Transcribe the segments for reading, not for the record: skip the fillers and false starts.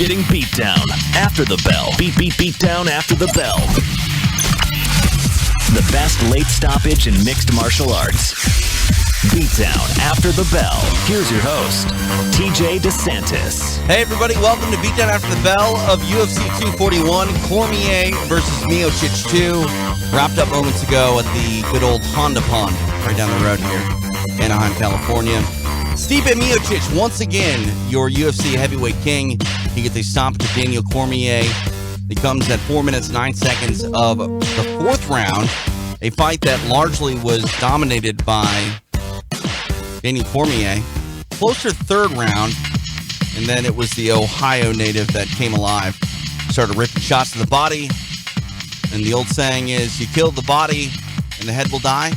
Getting Beatdown after the bell. Beatdown after the bell. The best late stoppage in mixed martial arts. Beatdown after the bell. Here's your host, TJ DeSantis. Hey everybody, welcome to Beatdown after the bell of UFC 241. Cormier versus Miocic 2. Wrapped up moments ago at the good old Honda Pond right down the road here, Anaheim, California. Stipe Miocic, once again, your UFC heavyweight king. He gets a stop to Daniel Cormier. He comes at 4 minutes, 9 seconds of the fourth round. A fight that largely was dominated by Daniel Cormier. Closer third round, and then it was the Ohio native that came alive. Started ripping shots to the body. And the old saying is, you kill the body and the head will die.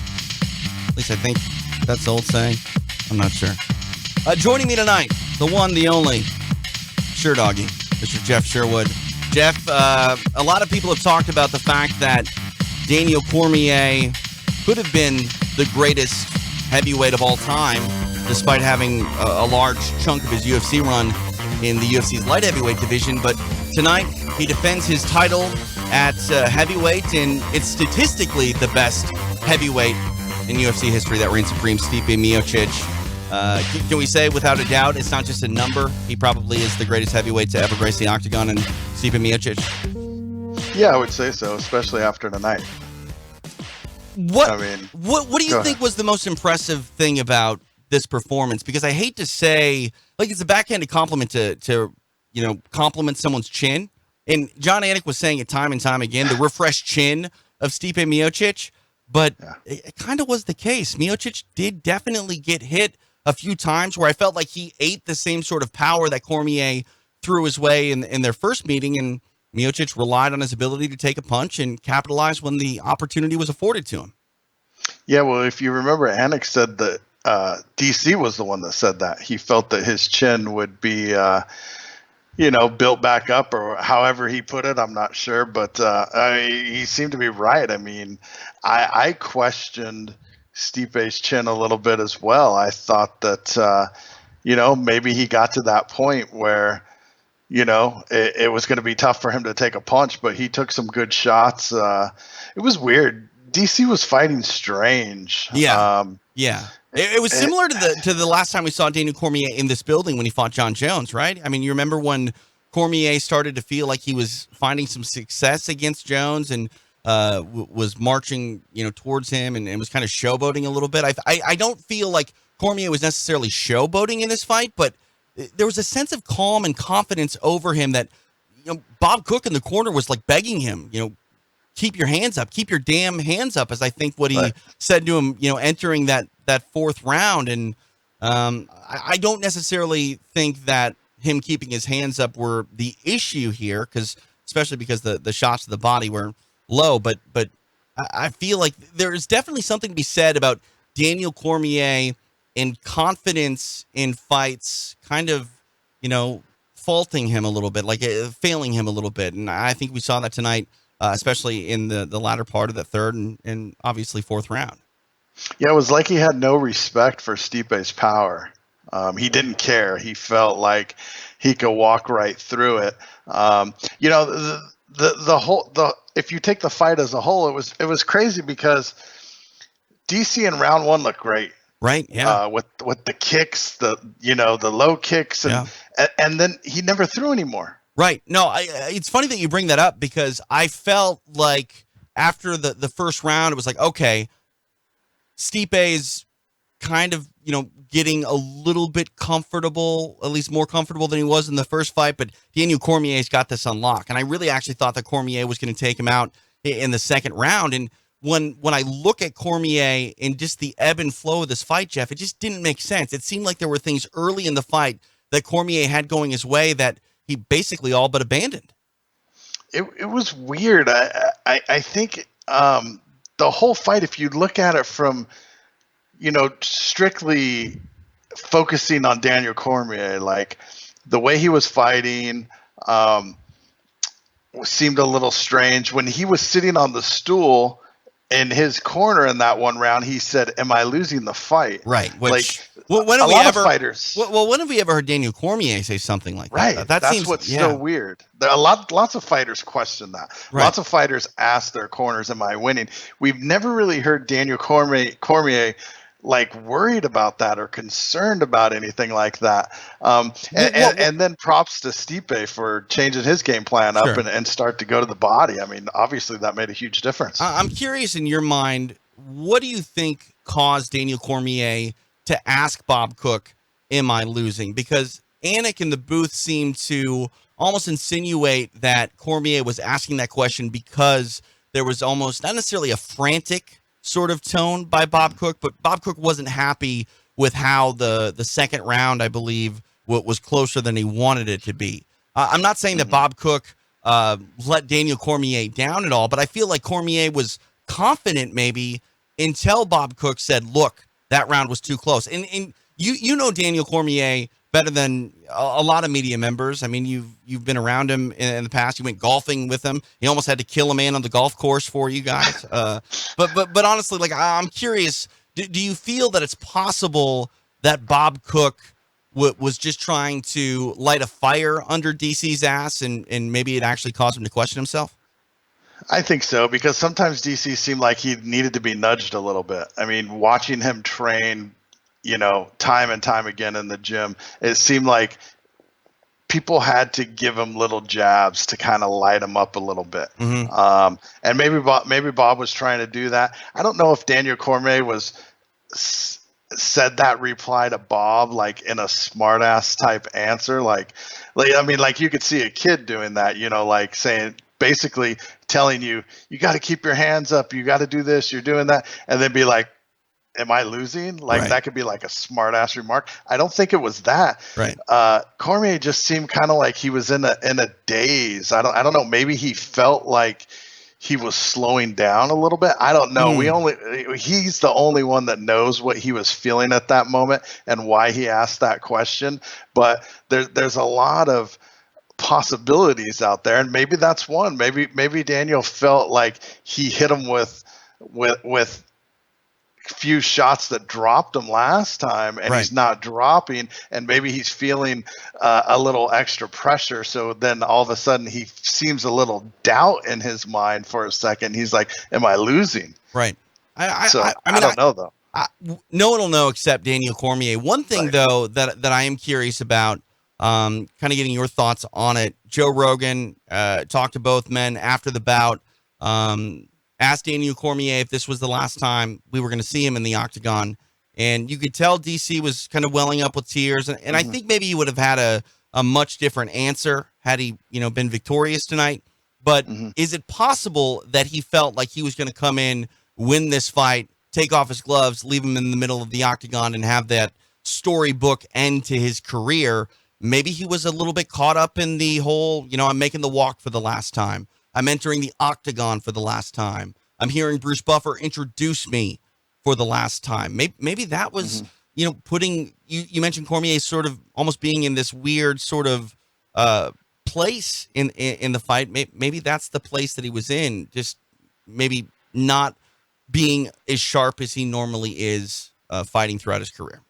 At least I think that's the old saying. I'm not sure. Joining me tonight, the one, the only, Sure Doggy, Mr. Jeff Sherwood. Jeff, a lot of people have talked about the fact that Daniel Cormier could have been the greatest heavyweight of all time, despite having a large chunk of his UFC run in the UFC's light heavyweight division. But tonight, he defends his title at heavyweight, and it's statistically the best heavyweight in UFC history that reigns supreme, Stipe Miocic. Can we say without a doubt it's not just a number? He probably is the greatest heavyweight to ever grace the octagon, and Stipe Miocic. Yeah, I would say so, especially after tonight. What do you think was the most impressive thing about this performance? Because I hate to say, like, it's a backhanded compliment to compliment someone's chin. And John Anik was saying it time and time again, the refreshed chin of Stipe Miocic. But it kind of was the case. Miocic did definitely get hit a few times where I felt like he ate the same sort of power that Cormier threw his way in their first meeting, and Miocic relied on his ability to take a punch and capitalize when the opportunity was afforded to him. Yeah, well, if you remember, Anik said that DC was the one that said that. He felt that his chin would be, built back up, or however he put it. I'm not sure, but he seemed to be right. I mean, I questioned Stipe's chin a little bit as well. I thought that, maybe he got to that point where, it was going to be tough for him to take a punch, but he took some good shots. It was weird. DC was fighting strange. Yeah. It was similar to the last time we saw Daniel Cormier in this building when he fought John Jones, right? I mean, you remember when Cormier started to feel like he was finding some success against Jones and was marching, towards him and was kind of showboating a little bit. I don't feel like Cormier was necessarily showboating in this fight, but there was a sense of calm and confidence over him that, Bob Cook in the corner was like begging him, keep your hands up, keep your damn hands up, as I think what he said to him, entering that fourth round. And I don't necessarily think that him keeping his hands up were the issue here, especially because the shots to the body were low. But I feel like there is definitely something to be said about Daniel Cormier and confidence in fights, kind of, faulting him a little bit, like failing him a little bit. And I think we saw that tonight, especially in the latter part of the third and obviously fourth round. Yeah, it was like he had no respect for Stipe's power. He didn't care. He felt like he could walk right through it. If you take the fight as a whole, it was crazy because DC in round one looked great. Right. Yeah. With the kicks, the low kicks, and then he never threw anymore. Right. No, it's funny that you bring that up, because I felt like after the first round, it was like, okay, Stipe's kind of, getting a little bit comfortable, at least more comfortable than he was in the first fight. But Daniel Cormier's got this on lock. And I really actually thought that Cormier was going to take him out in the second round. And when I look at Cormier and just the ebb and flow of this fight, Jeff, it just didn't make sense. It seemed like there were things early in the fight that Cormier had going his way that he basically all but abandoned. It was weird. I think the whole fight, if you look at it from, strictly focusing on Daniel Cormier, like the way he was fighting seemed a little strange. When he was sitting on the stool in his corner in that one round, he said, "Am I losing the fight?" Right. Which, when have fighters? Well, when have we ever heard Daniel Cormier say something like that? Right. That's what's so weird. There are lots of fighters question that. Right. Lots of fighters ask their corners, "Am I winning?" We've never really heard Daniel Cormier like worried about that or concerned about anything like that. And then props to Stipe for changing his game plan up and start to go to the body. I mean, obviously that made a huge difference. I'm curious, in your mind, what do you think caused Daniel Cormier to ask Bob Cook, "Am I losing?" Because Anik in the booth seemed to almost insinuate that Cormier was asking that question because there was almost not necessarily a frantic sort of tone by Bob Cook, but Bob Cook wasn't happy with how the second round, I believe, was closer than he wanted it to be. I'm not saying that Bob Cook let Daniel Cormier down at all, but I feel like Cormier was confident maybe until Bob Cook said, "Look, that round was too close." And you know Daniel Cormier better than a lot of media members. I mean, you've been around him in the past. You went golfing with him. He almost had to kill a man on the golf course for you guys. But honestly, like, I'm curious, do you feel that it's possible that Bob Cook was just trying to light a fire under DC's ass and maybe it actually caused him to question himself? I think so, because sometimes DC seemed like he needed to be nudged a little bit. I mean, watching him train, time and time again in the gym, it seemed like people had to give him little jabs to kind of light him up a little bit. Mm-hmm. And maybe Bob was trying to do that. I don't know if Daniel Cormier said that reply to Bob like in a smartass type answer. Like you could see a kid doing that, like saying, basically telling you got to keep your hands up, you got to do this, you're doing that, and then be like, "Am I losing?" Like, right. That could be like a smart ass remark. I don't think it was that. Right. Cormier just seemed kind of like he was in a daze. I don't know. Maybe he felt like he was slowing down a little bit. I don't know. He's the only one that knows what he was feeling at that moment and why he asked that question. But there's a lot of possibilities out there, and maybe that's one. Maybe Daniel felt like he hit him with few shots that dropped him last time, and he's not dropping, and maybe he's feeling a little extra pressure, so then all of a sudden he seems a little doubt in his mind for a second. He's like, "Am I losing?" Right. I don't know, though. No one will know except Daniel Cormier. One thing, though, that I am curious about, kind of getting your thoughts on it. Joe Rogan talked to both men after the bout, asked Daniel Cormier if this was the last time we were going to see him in the octagon. And you could tell DC was kind of welling up with tears. And I think maybe he would have had a much different answer had he, been victorious tonight. But is it possible that he felt like he was going to come in, win this fight, take off his gloves, leave him in the middle of the octagon, and have that storybook end to his career? Maybe he was a little bit caught up in the whole, I'm making the walk for the last time. I'm entering the octagon for the last time. I'm hearing Bruce Buffer introduce me for the last time. Maybe that was, putting, you mentioned Cormier sort of almost being in this weird sort of place in the fight. Maybe that's the place that he was in, just maybe not being as sharp as he normally is fighting throughout his career.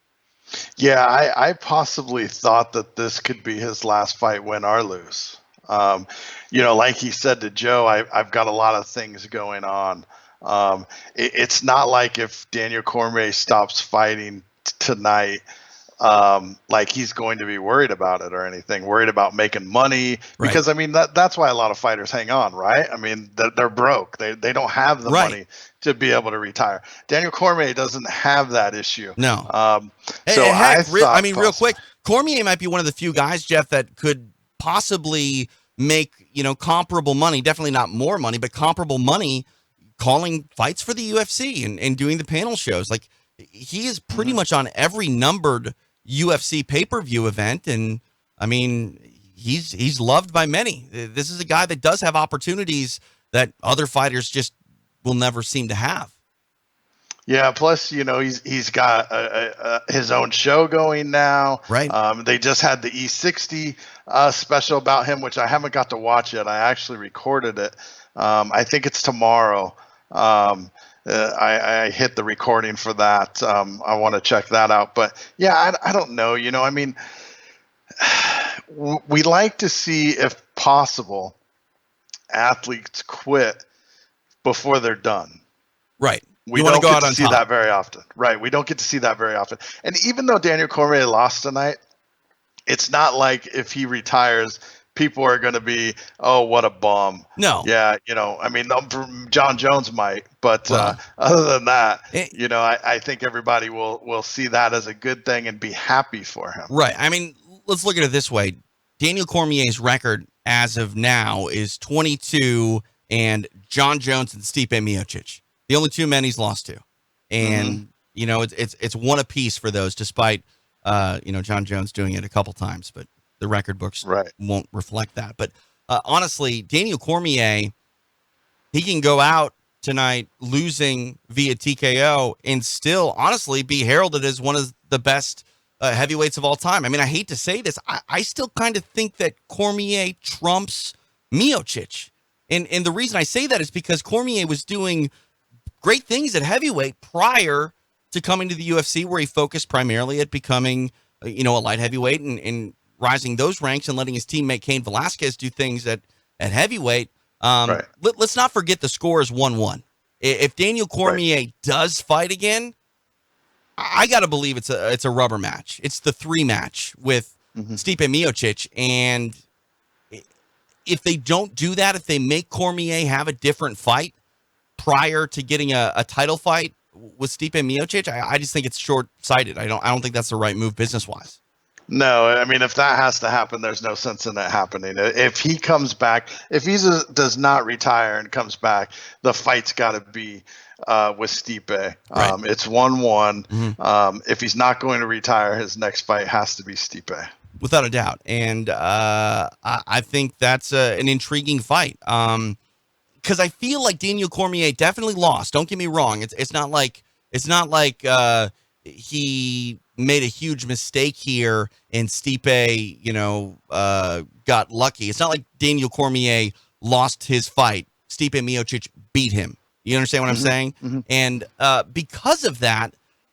Yeah, I possibly thought that this could be his last fight, win or lose. Like he said to Joe, I've got a lot of things going on. It's not like if Daniel Cormier stops fighting tonight, like he's going to be worried about it or anything, worried about making money. Right. Because, that's why a lot of fighters hang on, right? They're broke. They don't have the money to be able to retire. Daniel Cormier doesn't have that issue. No. Real quick, Cormier might be one of the few guys, Jeff, that could possibly make, comparable money, definitely not more money, but comparable money calling fights for the UFC and doing the panel shows. Like, he is pretty much on every numbered UFC pay-per-view event. And he's loved by many. This is a guy that does have opportunities that other fighters just will never seem to have. Yeah, plus, he's got his own show going now. Right. They just had the E60 special about him, which I haven't got to watch yet. I actually recorded it. I think it's tomorrow. I hit the recording for that. I want to check that out. But, yeah, I don't know. We like to see, if possible, athletes quit before they're done. Right. We don't get to see that very often. Right. We don't get to see that very often. And even though Daniel Cormier lost tonight, it's not like if he retires, people are going to be, oh, what a bum. No. Yeah. John Jones might. But other than that, I think everybody will see that as a good thing and be happy for him. Right. Let's look at it this way. Daniel Cormier's record as of now is 22 and John Jones and Stipe Miocic. The only two men he's lost to. And, it's one apiece for those, despite, John Jones doing it a couple times, but the record books won't reflect that. But honestly, Daniel Cormier, he can go out tonight losing via TKO and still, honestly, be heralded as one of the best heavyweights of all time. I hate to say this. I still kind of think that Cormier trumps Miocic. And the reason I say that is because Cormier was doing great things at heavyweight prior to coming to the UFC, where he focused primarily at becoming, a light heavyweight and rising those ranks and letting his teammate Cain Velasquez do things at heavyweight. Let's not forget the score is 1-1. If Daniel Cormier does fight again, I got to believe it's a rubber match. It's the 3 match with Stipe Miocic. And if they don't do that, if they make Cormier have a different fight prior to getting a title fight with Stipe Miocic, I just think it's short-sighted. I don't think that's the right move business-wise. No, if that has to happen, there's no sense in it happening. If he comes back, if he does not retire and comes back, the fight's got to be with Stipe. Right. It's 1-1. If he's not going to retire, his next fight has to be Stipe. Without a doubt. And I think that's an intriguing fight. Because I feel like Daniel Cormier definitely lost. Don't get me wrong. It's not like he made a huge mistake here and Stipe, got lucky. It's not like Daniel Cormier lost his fight. Stipe Miocic beat him. You understand what I'm saying? And because of that,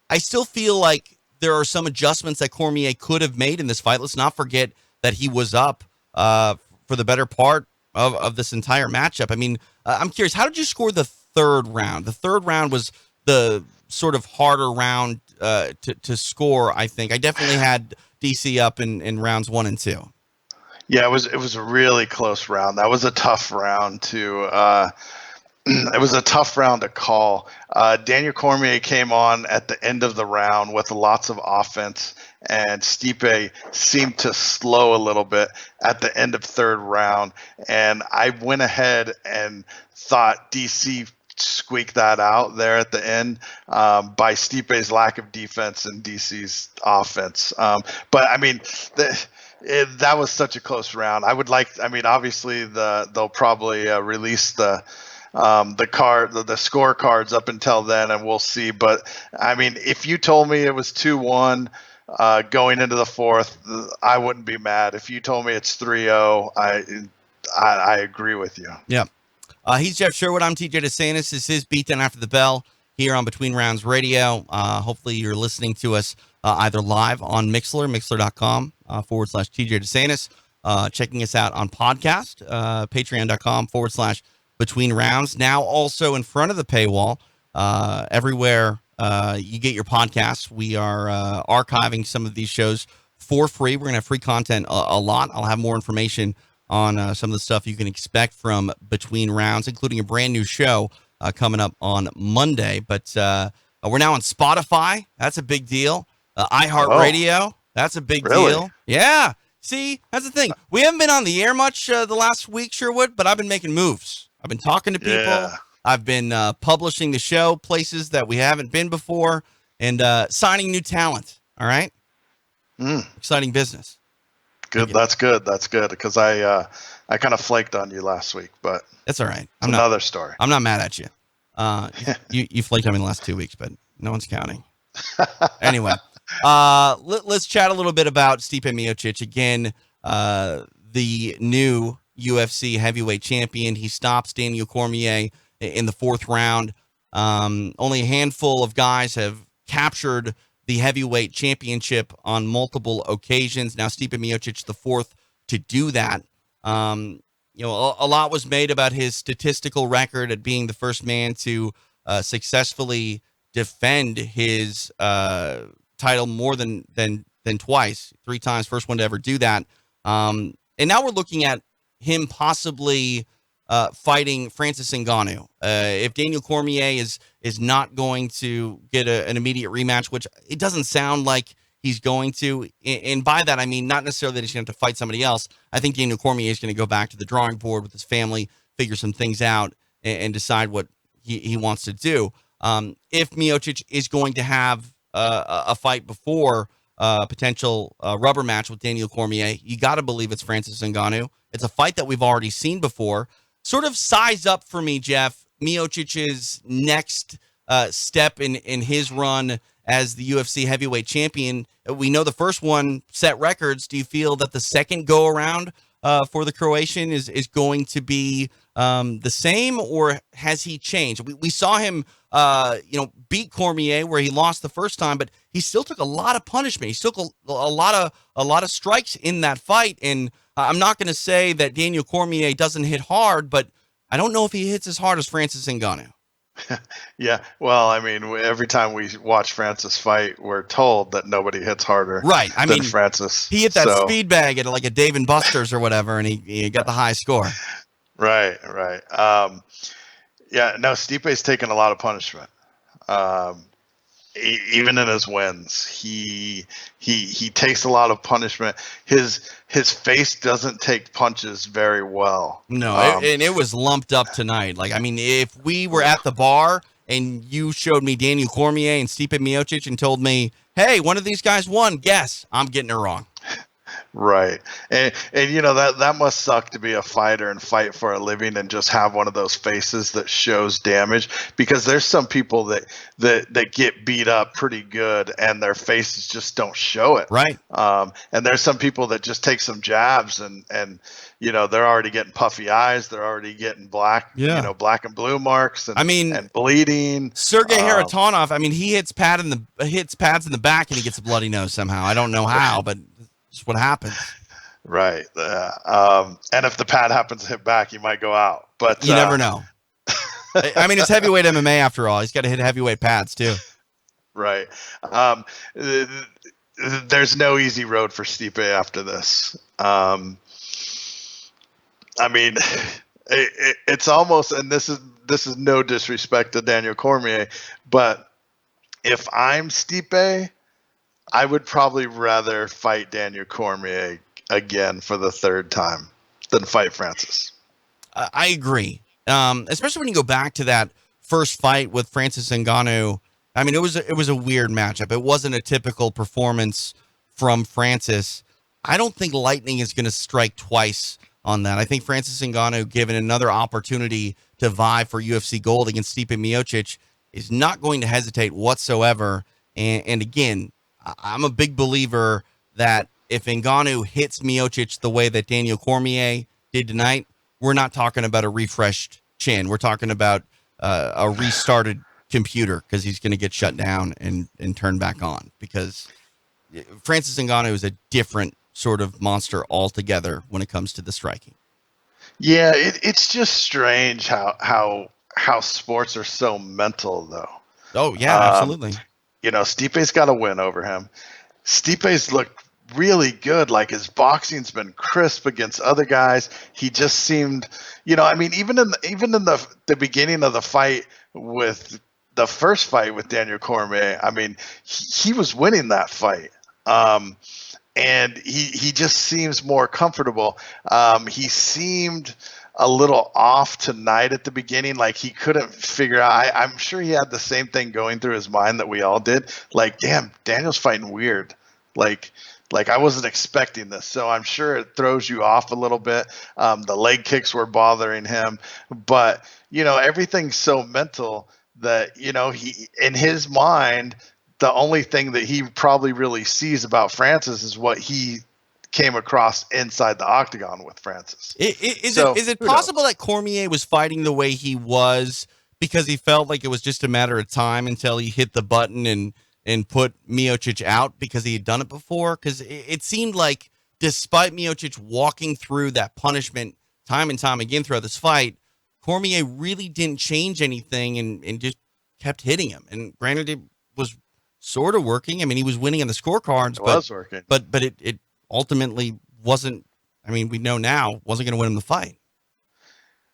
I still feel like there are some adjustments that Cormier could have made in this fight. Let's not forget that he was up for the better part of this entire matchup. I'm curious, how did you score the third round? The third round was the sort of harder round to score, I think. I definitely had DC up in rounds 1 and 2. Yeah, it was a really close round. That was a tough round to it was a tough round to call. Daniel Cormier came on at the end of the round with lots of offense, and Stipe seemed to slow a little bit at the end of third round. And I went ahead and thought DC squeaked that out there at the end by Stipe's lack of defense and DC's offense. But I mean, that was such a close round. Obviously they'll probably release the scorecards up until then, and we'll see. But I mean, if you told me it was 2-1 going into the fourth, I wouldn't be mad. If you told me it's 3-0, I agree with you. Yeah. He's Jeff Sherwood. I'm TJ DeSantis. This is Beatdown After the Bell here on Between Rounds Radio. Hopefully you're listening to us either live on Mixler, mixler.com /TJ DeSantis, checking us out on podcast, patreon.com /Between Rounds. Now also in front of the paywall, everywhere you get your podcasts. We are archiving some of these shows for free. We're going to have free content a lot. I'll have more information on some of the stuff you can expect from Between Rounds, including a brand new show coming up on Monday. But we're now on Spotify. That's a big deal. iHeartRadio. That's a big deal. Yeah. See, that's the thing. We haven't been on the air much the last week, Sherwood, but I've been making moves. I've been talking to people. Yeah. I've been publishing the show places that we haven't been before, and signing new talent. All right? Exciting business. Good. That's good. That's good, because I kind of flaked on you last week, but that's all right. Another story. I'm not mad at you. You flaked on me the last 2 weeks, but no one's counting. Anyway, let's chat a little bit about Stipe Miocic again. The new UFC heavyweight champion. He stops Daniel Cormier in the fourth round. Only a handful of guys have captured the heavyweight championship on multiple occasions. Now Stipe Miocic the fourth to do that. A lot was made about his statistical record at being the first man to successfully defend his title more than twice, 3 times, first one to ever do that. And now we're looking at him possibly fighting Francis Ngannou. If Daniel Cormier is not going to get an immediate rematch, which it doesn't sound like he's going to, and by that I mean not necessarily that he's going to have to fight somebody else. I think Daniel Cormier is going to go back to the drawing board with his family, figure some things out, and decide what he wants to do. If Miocic is going to have a fight before a potential rubber match with Daniel Cormier, you got to believe it's Francis Ngannou. It's a fight that we've already seen before. Sort of size up for me, Jeff, Miocic's next step in his run as the UFC heavyweight champion. We know the first one set records. Do you feel that the second go around for the Croatian is going to be the same, or has he changed? We saw him beat Cormier where he lost the first time, but he still took a lot of punishment. He took a lot of strikes in that fight. And I'm not going to say that Daniel Cormier doesn't hit hard, but I don't know if he hits as hard as Francis Ngannou. Yeah, well, I mean, every time we watch Francis fight, we're told that nobody hits harder than Francis. He hit that speed bag at like a Dave & Buster's or whatever, and he got the high score. Right. Stipe's taken a lot of punishment. Even in his wins, he takes a lot of punishment. His face doesn't take punches very well. No, and it was lumped up tonight. Like, I mean, if we were at the bar and you showed me Daniel Cormier and Stipe Miocic and told me, hey, one of these guys won, guess, I'm getting it wrong. Right. And that must suck to be a fighter and fight for a living and just have one of those faces that shows damage, because there's some people that get beat up pretty good and their faces just don't show it. Right. And there's some people that just take some jabs and they're already getting puffy eyes. They're already getting black and blue marks and bleeding. Sergey Haratonov, I mean, he hits pads in the back and he gets a bloody nose somehow. I don't know how, but it's what happens. Right. And if the pad happens to hit back, you might go out. But you never know. I mean, it's heavyweight MMA after all. He's got to hit heavyweight pads too. Right. There's no easy road for Stipe after this. I mean, It's almost, and this is no disrespect to Daniel Cormier, but if I'm Stipe, I would probably rather fight Daniel Cormier again for the third time than fight Francis. I agree. Especially when you go back to that first fight with Francis Ngannou. I mean, it was a weird matchup. It wasn't a typical performance from Francis. I don't think lightning is going to strike twice on that. I think Francis Ngannou, given another opportunity to vie for UFC gold against Stipe Miocic, is not going to hesitate whatsoever. And again, I'm a big believer that if Ngannou hits Miocic the way that Daniel Cormier did tonight, we're not talking about a refreshed chin. We're talking about a restarted computer, because he's going to get shut down and turned back on, because Francis Ngannou is a different sort of monster altogether when it comes to the striking. Yeah, it's just strange how sports are so mental, though. Oh, yeah, absolutely. Stipe's got a win over him. Stipe's looked really good. Like, his boxing's been crisp against other guys. He just seemed, even in the beginning of the fight with the first fight with Daniel Cormier, I mean, he was winning that fight. And he just seems more comfortable. He seemed a little off tonight at the beginning. Like, he couldn't figure out. I'm sure he had the same thing going through his mind that we all did. Like, damn, Daniel's fighting weird. Like I wasn't expecting this. So I'm sure it throws you off a little bit. The leg kicks were bothering him. But, everything's so mental that, he, in his mind, the only thing that he probably really sees about Francis is what he came across inside the octagon with Francis. Is it possible that Cormier was fighting the way he was because he felt like it was just a matter of time until he hit the button and put Miocic out, because he had done it before? Because it seemed like, despite Miocic walking through that punishment time and time again throughout this fight, Cormier really didn't change anything and just kept hitting him. And granted, it was sort of working. I mean, he was winning on the scorecards, but it ultimately wasn't. I mean, we know now wasn't going to win him the fight.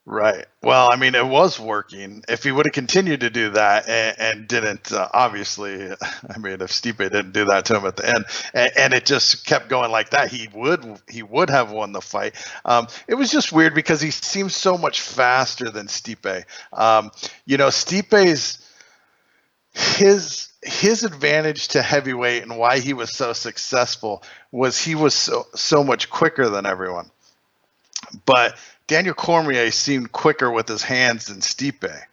Right. Well, I mean, it was working. If he would have continued to do that and didn't, obviously, I mean, if Stipe didn't do that to him at the end, and it just kept going like that, he would have won the fight. It was just weird because he seems so much faster than Stipe. Stipe's his advantage to heavyweight and why he was so successful was he was so much quicker than everyone. But Daniel Cormier seemed quicker with his hands than Stipe.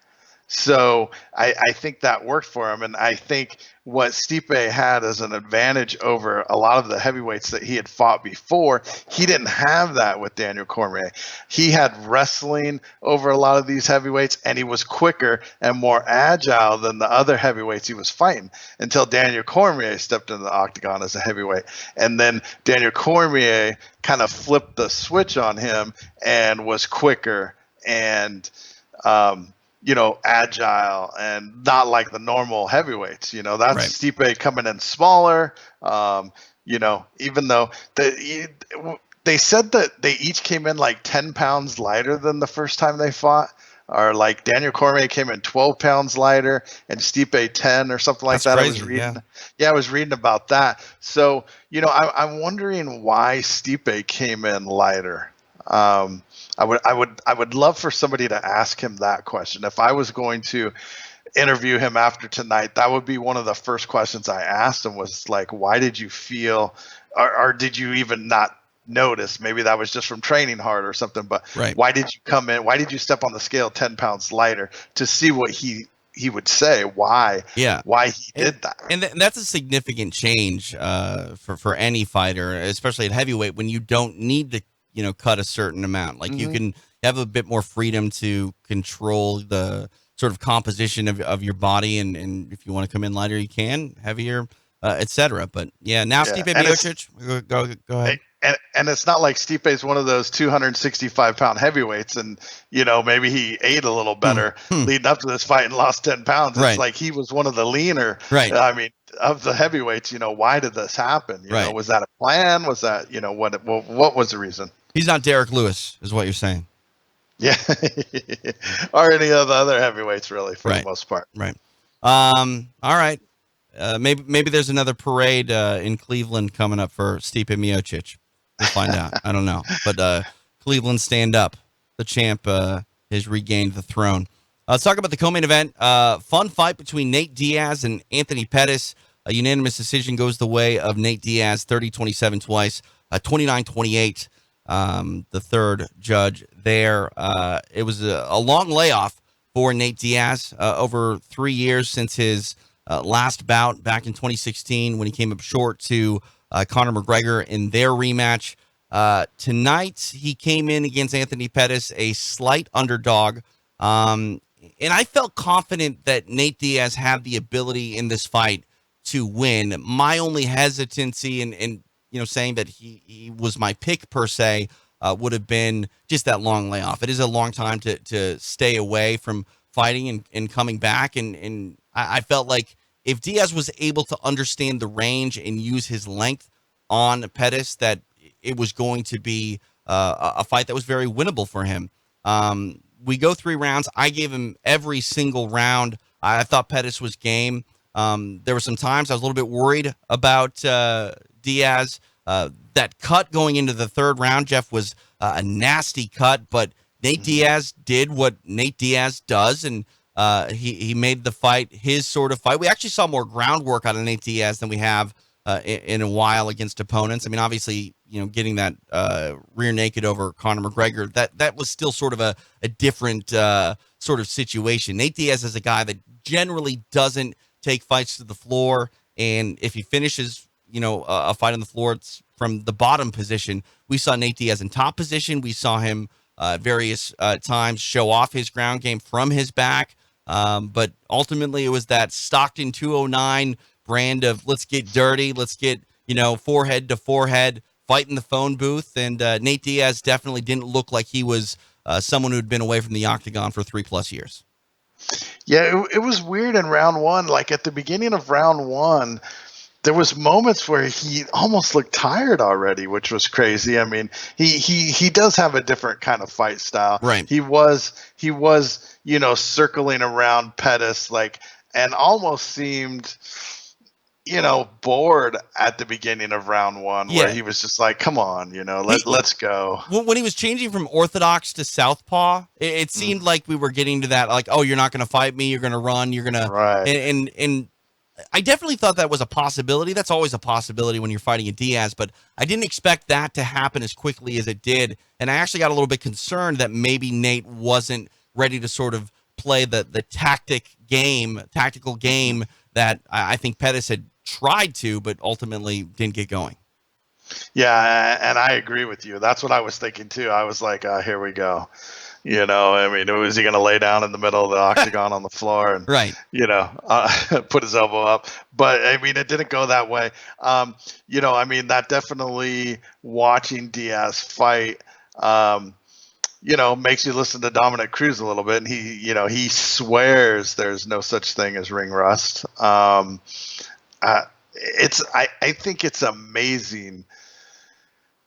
So I think that worked for him. And I think what Stipe had as an advantage over a lot of the heavyweights that he had fought before, he didn't have that with Daniel Cormier. He had wrestling over a lot of these heavyweights, and he was quicker and more agile than the other heavyweights he was fighting until Daniel Cormier stepped into the octagon as a heavyweight. And then Daniel Cormier kind of flipped the switch on him and was quicker and agile and not like the normal heavyweights. That's right. Stipe coming in smaller. Even though they said that they each came in like 10 pounds lighter than the first time they fought, or like Daniel Cormier came in 12 pounds lighter and Stipe 10 or something like that. Crazy, I was reading. Yeah, I was reading about that. So, I'm wondering why Stipe came in lighter. I would love for somebody to ask him that question. If I was going to interview him after tonight, that would be one of the first questions I asked him, was like, why did you feel, or did you even not notice? Maybe that was just from training hard or something, but right. Why did you come in? Why did you step on the scale 10 pounds lighter, to see what he would say, why he did that. And that's a significant change for any fighter, especially at heavyweight, when you don't need to cut a certain amount. Like, you can have a bit more freedom to control the sort of composition of your body. And if you want to come in lighter, you can, heavier, etc. But now Stipe Miocic, go ahead. And it's not like Stipe's one of those 265-pound heavyweights, and maybe he ate a little better leading up to this fight and lost 10 pounds. It's like he was one of the leaner. Right. I mean, of the heavyweights. Why did this happen? Was that a plan? Was that what was the reason? He's not Derek Lewis, is what you're saying. Yeah. Or any of the other heavyweights, really, for the Right. most part. Right. All right. Maybe there's another parade in Cleveland coming up for Stipe Miocic. We'll find out. I don't know. But Cleveland, stand up. The champ has regained the throne. Let's talk about the co-main event. Fun fight between Nate Diaz and Anthony Pettis. A unanimous decision goes the way of Nate Diaz, 30-27 twice, 29-28. The third judge there. It was a long layoff for Nate Diaz, over 3 years since his last bout back in 2016 when he came up short to Conor McGregor in their rematch. Tonight, he came in against Anthony Pettis, a slight underdog. And I felt confident that Nate Diaz had the ability in this fight to win. My only hesitancy and saying that he was my pick per se would have been just that long layoff. It is a long time to stay away from fighting and coming back. And I felt like if Diaz was able to understand the range and use his length on Pettis, that it was going to be a fight that was very winnable for him. We go 3 rounds. I gave him every single round. I thought Pettis was game. There were some times I was a little bit worried about Diaz. That cut going into the 3rd round, Jeff, was a nasty cut, but Nate Diaz did what Nate Diaz does, and he made the fight his sort of fight. We actually saw more groundwork out of Nate Diaz than we have in a while against opponents. I mean, obviously, getting that rear naked over Conor McGregor, that was still sort of a different sort of situation. Nate Diaz is a guy that generally doesn't take fights to the floor, and if he finishes, a fight on the floor, it's from the bottom position. We saw Nate Diaz in top position. We saw him various times show off his ground game from his back, but ultimately it was that Stockton 209 brand of let's get dirty, let's get forehead to forehead, fight in the phone booth, and Nate Diaz definitely didn't look like he was someone who had been away from the octagon for 3+ years. Yeah, it was weird in round 1. Like at the beginning of round 1, there was moments where he almost looked tired already, which was crazy. I mean, he does have a different kind of fight style. Right. He was circling around Pettis and almost seemed bored at the beginning of round 1, where he was just like, come on, let's go. When he was changing from orthodox to southpaw, it seemed like we were getting to that, like, oh, you're not going to fight me, you're going to run, you're going to, right. And I definitely thought that was a possibility. That's always a possibility when you're fighting a Diaz, but I didn't expect that to happen as quickly as it did. And I actually got a little bit concerned that maybe Nate wasn't ready to sort of play the tactical game that I think Pettis had tried to, but ultimately didn't get going. Yeah, and I agree with you. That's what I was thinking too. I was like, here we go. I mean, was he going to lay down in the middle of the octagon on the floor and, right. Put his elbow up? But I mean, it didn't go that way. I mean, that definitely, watching Diaz fight, makes you listen to Dominic Cruz a little bit. And he swears there's no such thing as ring rust. I think it's amazing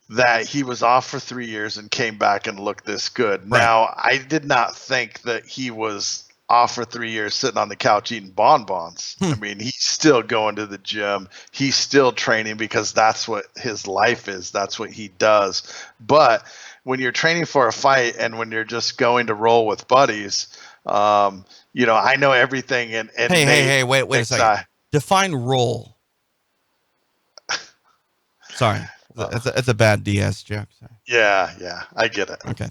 that he was off for 3 years and came back and looked this good. Right. Now, I did not think that he was off for 3 years sitting on the couch eating bonbons. I mean, he's still going to the gym. He's still training because that's what his life is. That's what he does. But when you're training for a fight and when you're just going to roll with buddies, I know everything. And hey, wait a second. Define roll. Sorry. That's a bad Diaz joke. Sorry. Yeah, I get it. Okay.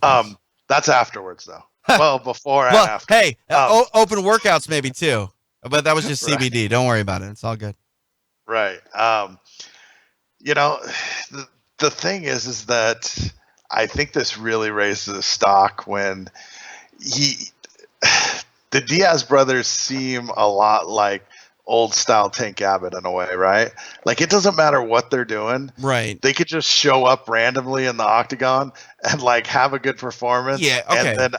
That's afterwards though. Well, before and after. Hey, open workouts maybe too, but that was just CBD. Right. Don't worry about it. It's all good. Right. The thing is that I think this really raises the stock when the Diaz brothers seem a lot like old style Tank Abbott in a way, right? Like it doesn't matter what they're doing. Right. They could just show up randomly in the octagon and have a good performance. Yeah. Okay. And then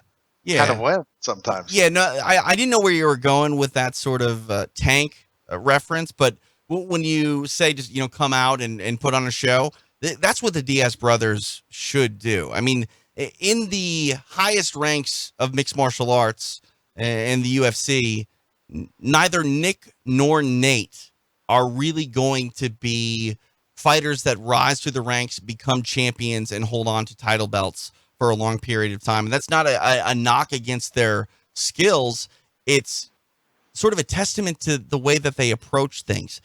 kind of win sometimes. Yeah. No, I didn't know where you were going with that sort of Tank reference, but when you say just, come out and put on a show, that's what the Diaz brothers should do. I mean, in the highest ranks of mixed martial arts in the UFC, neither Nick nor Nate are really going to be fighters that rise through the ranks, become champions, and hold on to title belts for a long period of time. And that's not a knock against their skills. It's sort of a testament to the way that they approach things.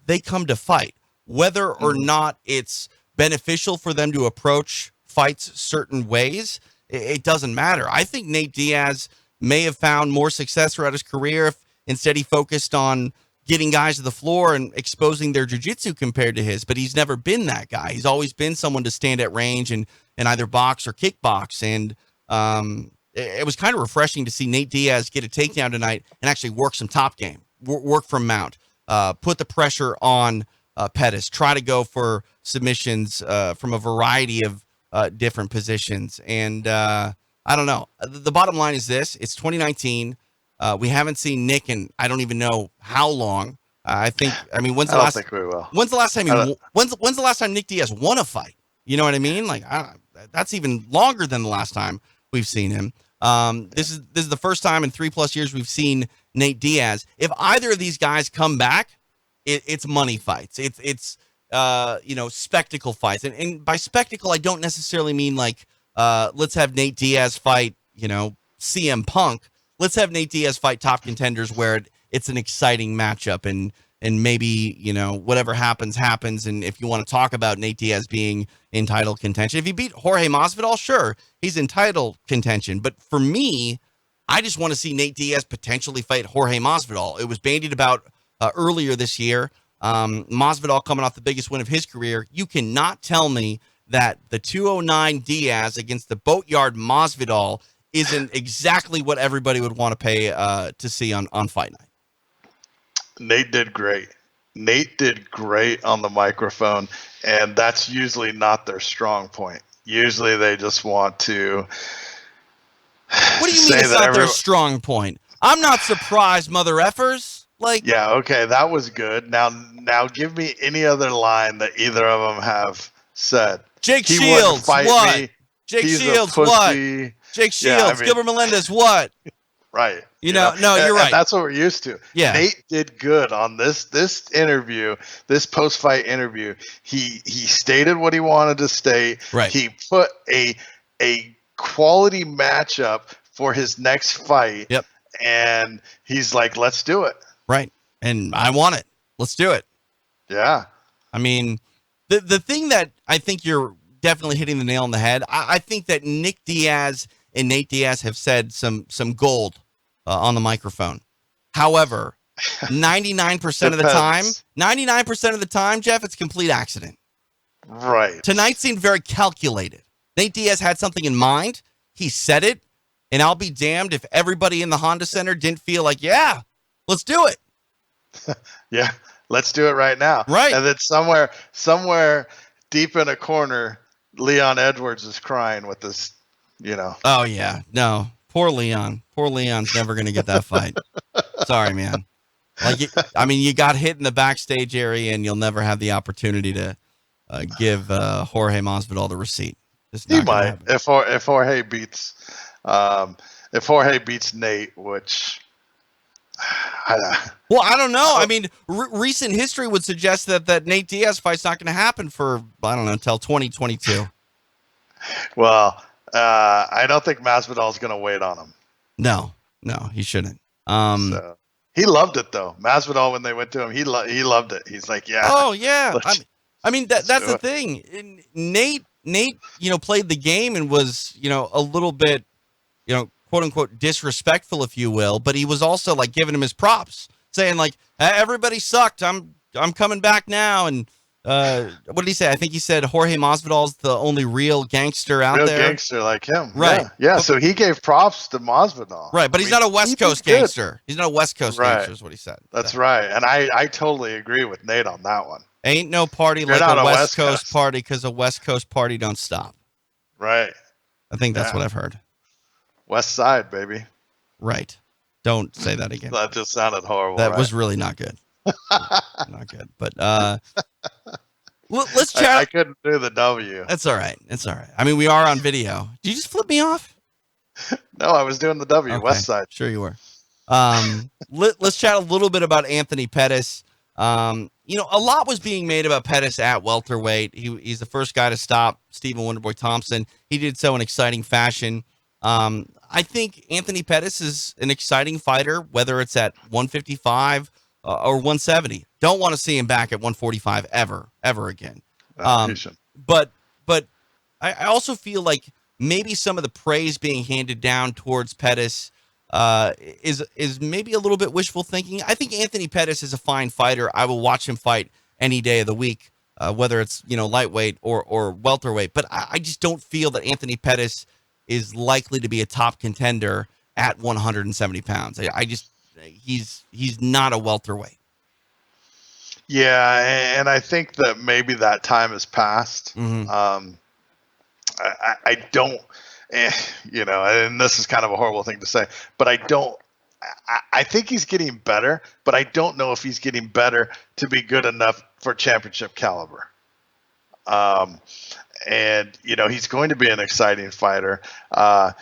They come to fight. Whether or not it's beneficial for them to approach fights certain ways, it doesn't matter. I think Nate Diaz may have found more success throughout his career if instead he focused on getting guys to the floor and exposing their jiu-jitsu compared to his, but he's never been that guy. He's always been someone to stand at range and either box or kickbox. And it was kind of refreshing to see Nate Diaz get a takedown tonight and actually work some top game, work from mount, put the pressure on Pettis, try to go for submissions from a variety of different positions. And I don't know. The bottom line is this. It's 2019. We haven't seen Nick in I don't even know how long. When's the last? I think we will. When's the last time? When's the last time Nick Diaz won a fight? You know what I mean? Like that's even longer than the last time we've seen him. This is the first time in 3+ years we've seen Nate Diaz. If either of these guys come back, it's money fights. It's spectacle fights. And by spectacle, I don't necessarily mean like let's have Nate Diaz fight CM Punk. Let's have Nate Diaz fight top contenders where it's an exciting matchup and maybe, whatever happens. And if you want to talk about Nate Diaz being in title contention, if he beat Jorge Masvidal, sure, he's in title contention. But for me, I just want to see Nate Diaz potentially fight Jorge Masvidal. It was bandied about earlier this year. Masvidal coming off the biggest win of his career. You cannot tell me that the 209 Diaz against the Boatyard Masvidal isn't exactly what everybody would want to pay to see on fight night. Nate did great. Nate did great on the microphone, and that's usually not their strong point. Usually they just want to. What do you mean it's not their strong point? I'm not surprised, mother effers. Yeah, okay, that was good. Now give me any other line that either of them have said. Jake Shields, what? Jake Shields, what? Jake Shields, Gilbert Melendez, what? Right. No, you're right. That's what we're used to. Yeah. Nate did good on this interview, this post-fight interview. He stated what he wanted to state. Right. He put a quality matchup for his next fight. Yep. And he's like, let's do it. Right. And I want it. Let's do it. Yeah. I mean, the thing that I think you're definitely hitting the nail on the head, I think that Nick Diaz and Nate Diaz have said some gold on the microphone. However, 99% of the time, Jeff, it's complete accident. Right. Tonight seemed very calculated. Nate Diaz had something in mind. He said it, and I'll be damned if everybody in the Honda Center didn't feel like, yeah, let's do it. Yeah, let's do it right now. Right. And then somewhere deep in a corner, Leon Edwards is crying with this, Oh, yeah. No. Poor Leon. Poor Leon's never going to get that fight. Sorry, man. You got hit in the backstage area, and you'll never have the opportunity to give Jorge Masvidal the receipt. He might if Jorge beats Nate, which I don't know. I mean, recent history would suggest that Nate Diaz fight's not going to happen for until 2022. Well, I don't think Masvidal's going to wait on him. No, he shouldn't. So, he loved it though. Masvidal, when they went to him, he loved it. He's like, yeah. Oh yeah. That's the thing. Nate, played the game and was, a little bit, quote unquote disrespectful, if you will, but he was also like giving him his props, saying like, everybody sucked. I'm coming back now. And what did he say? I think he said Jorge Masvidal's the only real gangster out there. Real gangster like him. Right. Yeah. So he gave props to Masvidal. Right. But he's not a West Coast gangster. He's not a West Coast gangster is what he said. That's right. And I totally agree with Nate on that one. Ain't no party like a West Coast party because a West Coast party don't stop. Right. I think that's what I've heard. West Side, baby. Right. Don't say that again. That just sounded horrible. That was really not good. Not good. But Let's chat. I couldn't do the W. That's all right. It's all right. I mean, we are on video. Did you just flip me off? No, I was doing the W, Okay. West Side. Sure you were. Let's chat a little bit about Anthony Pettis. A lot was being made about Pettis at welterweight. He's the first guy to stop Stephen Wonderboy Thompson. He did so in exciting fashion. I think Anthony Pettis is an exciting fighter, whether it's at 155 or 170. Don't want to see him back at 145 ever again. But I also feel like maybe some of the praise being handed down towards Pettis is maybe a little bit wishful thinking. I think Anthony Pettis is a fine fighter. I will watch him fight any day of the week, whether it's lightweight or welterweight. But I just don't feel that Anthony Pettis is likely to be a top contender at 170 pounds. He's not a welterweight. Yeah, and I think that maybe that time has passed. Mm-hmm. I don't, and this is kind of a horrible thing to say, but I think he's getting better, but I don't know if he's getting better to be good enough for championship caliber. And he's going to be an exciting fighter. The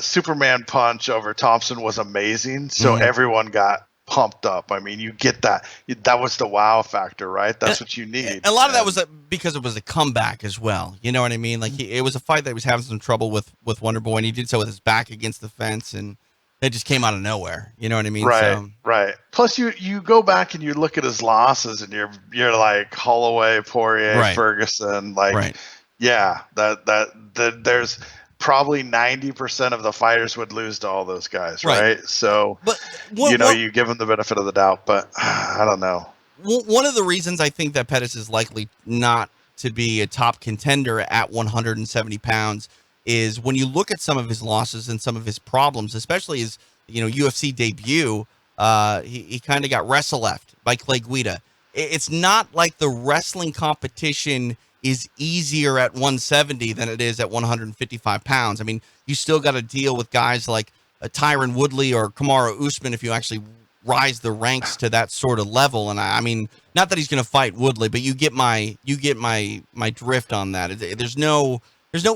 Superman punch over Thompson was amazing, so everyone got pumped up. I mean, you get that. That was the wow factor, right? That's what you need. A lot of that was because it was a comeback as well. You know what I mean? Like it was a fight that he was having some trouble with Wonderboy, and he did so with his back against the fence, and it just came out of nowhere. You know what I mean? Right. Plus, you go back and you look at his losses, and you're like Holloway, Poirier, Ferguson. Yeah, that there's probably 90% of the fighters would lose to all those guys, right? So, you give them the benefit of the doubt, but I don't know. One of the reasons I think that Pettis is likely not to be a top contender at 170 pounds is when you look at some of his losses and some of his problems, especially his UFC debut, he kind of got wrestle-left by Clay Guida. It's not like the wrestling competition is easier at 170 than it is at 155 pounds. I mean, you still got to deal with guys like Tyron Woodley or Kamaru Usman if you actually rise the ranks to that sort of level. And I mean, not that he's going to fight Woodley, but you get my drift on that. There's no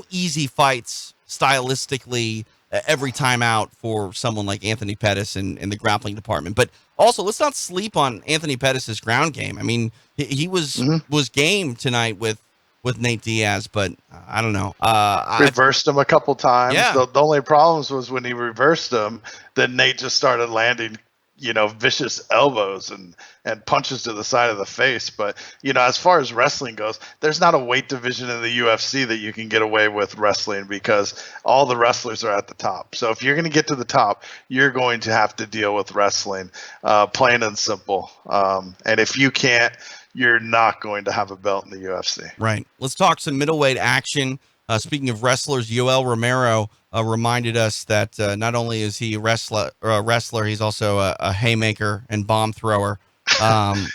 easy fights stylistically every time out for someone like Anthony Pettis in the grappling department. But also, let's not sleep on Anthony Pettis' ground game. I mean, he was game tonight with Nate Diaz, but I don't know. Reversed him a couple times. Yeah. The only problems was when he reversed him, then Nate just started landing, vicious elbows and punches to the side of the face. But, as far as wrestling goes, there's not a weight division in the UFC that you can get away with wrestling because all the wrestlers are at the top. So if you're going to get to the top, you're going to have to deal with wrestling, plain and simple. And if you can't, you're not going to have a belt in the UFC. Right. Let's talk some middleweight action. Speaking of wrestlers, Yoel Romero reminded us that not only is he a wrestler, he's also a haymaker and bomb thrower.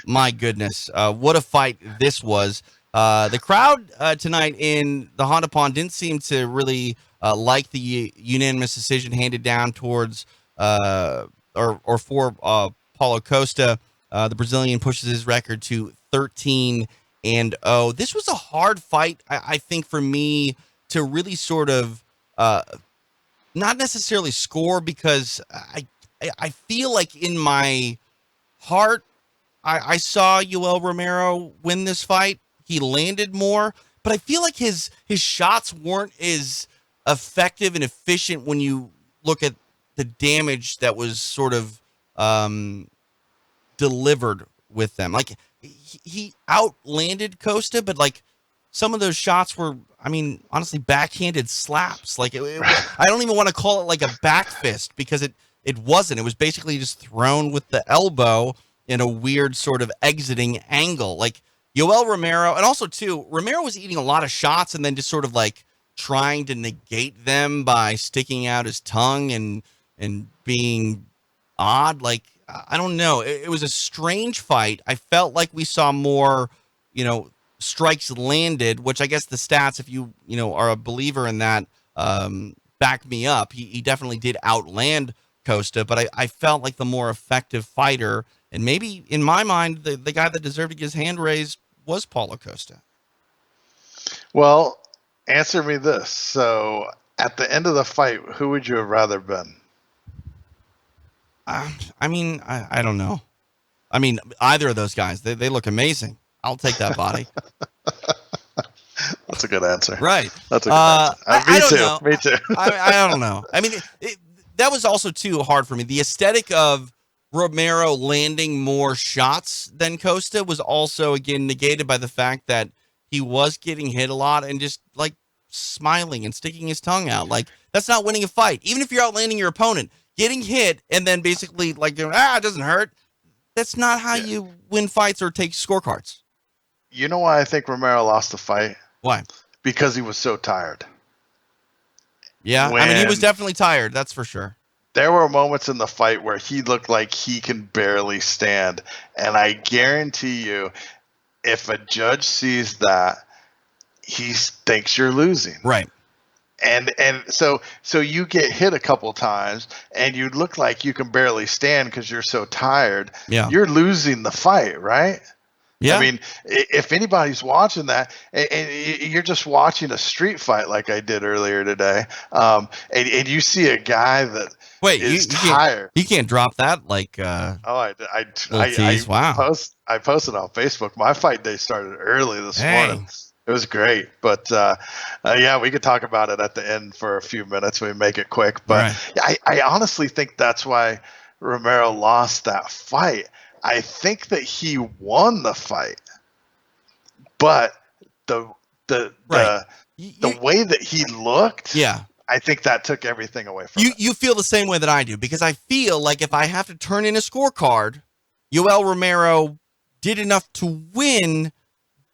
My goodness, what a fight this was. The crowd tonight in the Honda Pond didn't seem to really like the unanimous decision handed down towards or for Paulo Costa. The Brazilian pushes his record to 13-0. This was a hard fight, I think, for me to really sort of not necessarily score because I feel like in my heart I saw Yoel Romero win this fight. He landed more, but I feel like his shots weren't as effective and efficient when you look at the damage that was sort of delivered with them. Like he outlanded Costa, but like some of those shots were, I mean, honestly, backhanded slaps. Like I don't even want to call it like a back fist because it wasn't. It was basically just thrown with the elbow in a weird sort of exiting angle. Like Yoel Romero, and also too, Romero was eating a lot of shots and then just sort of like trying to negate them by sticking out his tongue and being odd. Like, I don't know. It was a strange fight. I felt like we saw more, strikes landed, which I guess the stats, if you are a believer in that, back me up. He definitely did outland Costa, but I felt like the more effective fighter, and maybe in my mind, the guy that deserved to get his hand raised was Paulo Costa? Well, answer me this. So at the end of the fight, who would you have rather been? I mean, I don't know. I mean, either of those guys, they look amazing. I'll take that body. That's a good answer. Right. That's a good answer. I don't know. Me too. I don't know. I mean, that was also too hard for me. The aesthetic of Romero landing more shots than Costa was also, again, negated by the fact that he was getting hit a lot and just like smiling and sticking his tongue out. Like, that's not winning a fight. Even if you're outlanding your opponent, getting hit and then basically like, it doesn't hurt. That's not how you win fights or take scorecards. You know why I think Romero lost the fight? Why? Because he was so tired. Yeah, I mean, he was definitely tired. That's for sure. There were moments in the fight where he looked like he can barely stand. And I guarantee you, if a judge sees that, he thinks you're losing. Right. And so you get hit a couple times and you look like you can barely stand because you're so tired. Yeah. You're losing the fight, right? Yeah. I mean, if anybody's watching that, and you're just watching a street fight like I did earlier today, and you see a guy that is tired. You can't drop that like. Wow. I posted on Facebook. My fight day started early this morning. It was great, but we could talk about it at the end for a few minutes. We make it quick, but I honestly think that's why Romero lost that fight. I think that he won the fight, but the way that he looked, I think that took everything away from it. You feel the same way that I do, because I feel like if I have to turn in a scorecard, Yoel Romero did enough to win,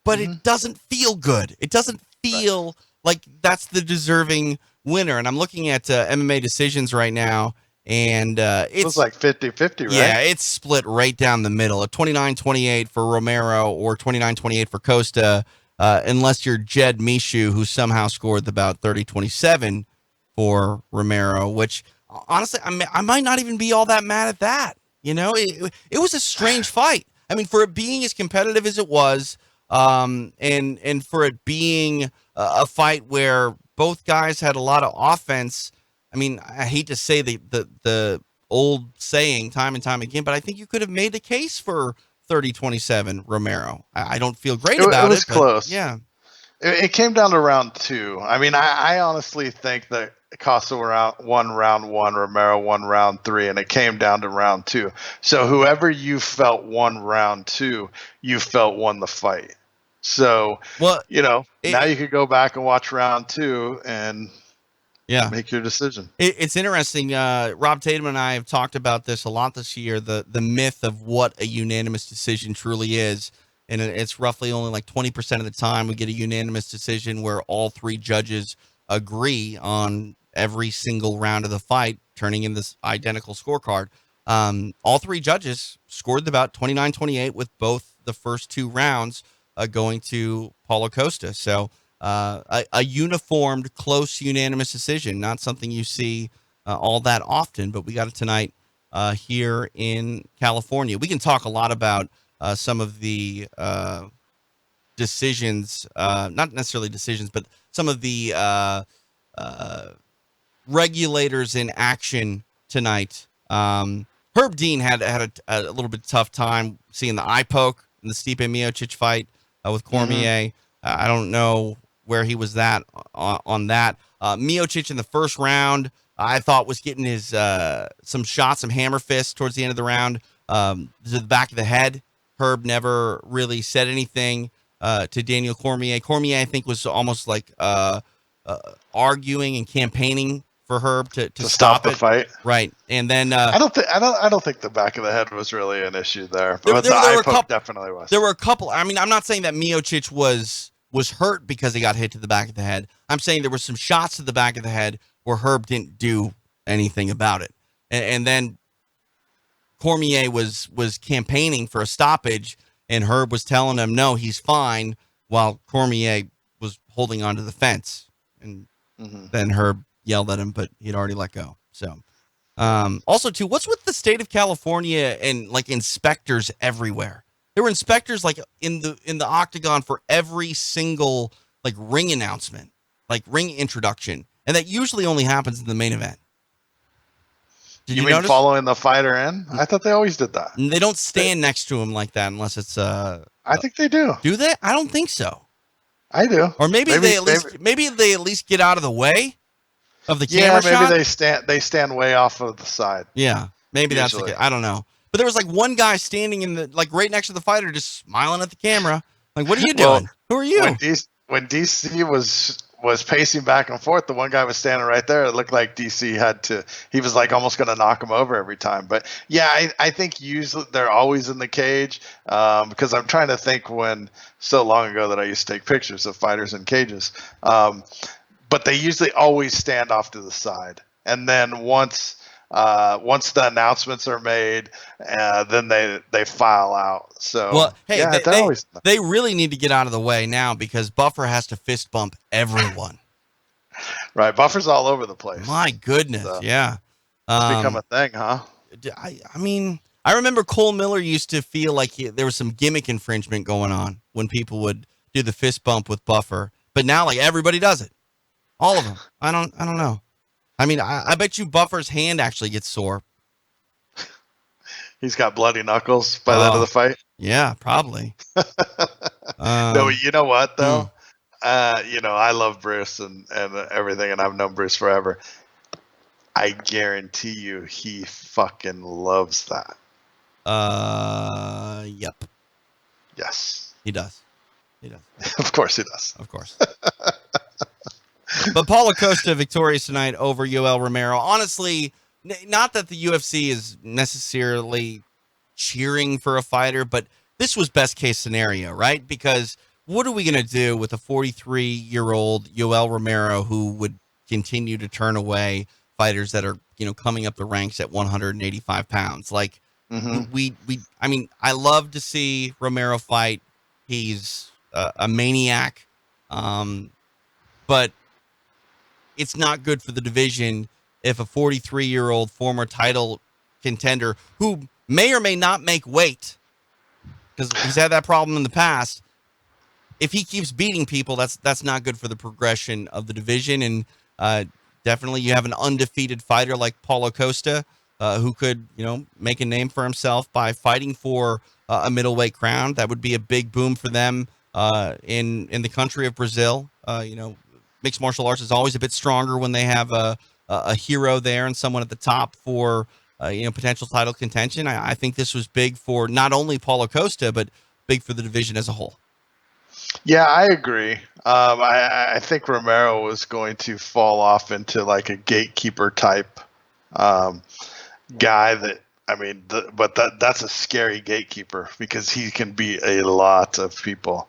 but it doesn't feel good. It doesn't feel like that's the deserving winner. And I'm looking at MMA decisions right now, and it's like 50-50, right? Yeah, it's split right down the middle. A 29-28 for Romero or 29-28 for Costa, unless you're Jed Mishu, who somehow scored about 30-27 for Romero, which honestly, I might not even be all that mad at that. You know, it was a strange fight. I mean, for it being as competitive as it was, and for it being a fight where both guys had a lot of offense. I mean, I hate to say the old saying time and time again, but I think you could have made the case for 30-27 Romero. I don't feel great about it. It was close. Yeah. It came down to round 2. I mean, I honestly think that Costa won round 1, Romero won round 3, and it came down to round 2. So whoever you felt won round 2, you felt won the fight. So, now you could go back and watch round 2 and make your decision. It's interesting. Rob Tatum and I have talked about this a lot this year, the myth of what a unanimous decision truly is. And it's roughly only like 20% of the time we get a unanimous decision where all 3 judges agree on every single round of the fight, turning in this identical scorecard. All 3 judges scored about 29-28 with both the first 2 rounds going to Paulo Costa. So a uniformed, close, unanimous decision, not something you see all that often, but we got it tonight here in California. We can talk a lot about some of the decisions, not necessarily decisions, but some of the regulators in action tonight. Herb Dean had a little bit tough time seeing the eye poke in the Stipe Miocic fight with Cormier. I don't know where he was on that. Miocic in the first round, I thought was getting his some shots, some hammer fists towards the end of the round to the back of the head. Herb never really said anything to Daniel Cormier. Cormier, I think, was almost like arguing and campaigning for Herb to stop the fight. Right. And then I don't think the back of the head was really an issue there. But the eye poke definitely was. There were a couple. I mean, I'm not saying that Miocic was hurt because he got hit to the back of the head. I'm saying there were some shots to the back of the head where Herb didn't do anything about it. And then Cormier was campaigning for a stoppage, and Herb was telling him, no, he's fine, while Cormier was holding onto the fence. And then Herb yelled at him, but he'd already let go. So, also, too, what's with the state of California and, like, inspectors everywhere? There were inspectors like in the octagon for every single like ring announcement, like ring introduction, and that usually only happens in the main event. Did you mean notice? following the fighter in? I thought they always did that. And they don't stand next to him like that unless it's I think they do. Do they? I don't think so. I do. Or maybe they at least get out of the way of the camera shot. Yeah, maybe they stand way off of the side. Yeah, maybe usually. That's I don't know. But there was like one guy standing in the like right next to the fighter, just smiling at the camera. Like, what are you doing? Who are you? When DC was pacing back and forth, the one guy was standing right there. It looked like DC he was like almost going to knock him over every time. But yeah, I think usually they're always in the cage because I'm trying to think when so long ago that I used to take pictures of fighters in cages. But they usually always stand off to the side. And then once the announcements are made, then they file out. So well, hey, yeah, they really need to get out of the way now because Buffer has to fist bump everyone. Right, Buffer's all over the place. My goodness, so, yeah, it's become a thing, huh? I mean, I remember Cole Miller used to feel like there was some gimmick infringement going on when people would do the fist bump with Buffer, but now like everybody does it, all of them. I don't know. I mean, I bet you Buffer's hand actually gets sore. He's got bloody knuckles by the end of the fight. Yeah, probably. No, you know what though? I love Bruce and everything, and I've known Bruce forever. I guarantee you, he fucking loves that. Yep. Yes, he does. Of course, he does. Of course. But Paulo Costa victorious tonight over Yoel Romero. Honestly, not that the UFC is necessarily cheering for a fighter, but this was best case scenario, right? Because what are we going to do with a 43-year-old Yoel Romero who would continue to turn away fighters that are, coming up the ranks at 185 pounds? Like, I mean, I love to see Romero fight. He's a maniac, but it's not good for the division if a 43-year-old former title contender who may or may not make weight, because he's had that problem in the past, if he keeps beating people, that's not good for the progression of the division. And definitely you have an undefeated fighter like Paulo Costa, who could, make a name for himself by fighting for a middleweight crown. That would be a big boom for them in the country of Brazil. Mixed martial arts is always a bit stronger when they have a hero there and someone at the top for potential title contention. I think this was big for not only Paulo Costa, but big for the division as a whole. Yeah, I agree. I think Romero was going to fall off into like a gatekeeper type guy that's a scary gatekeeper because he can beat a lot of people.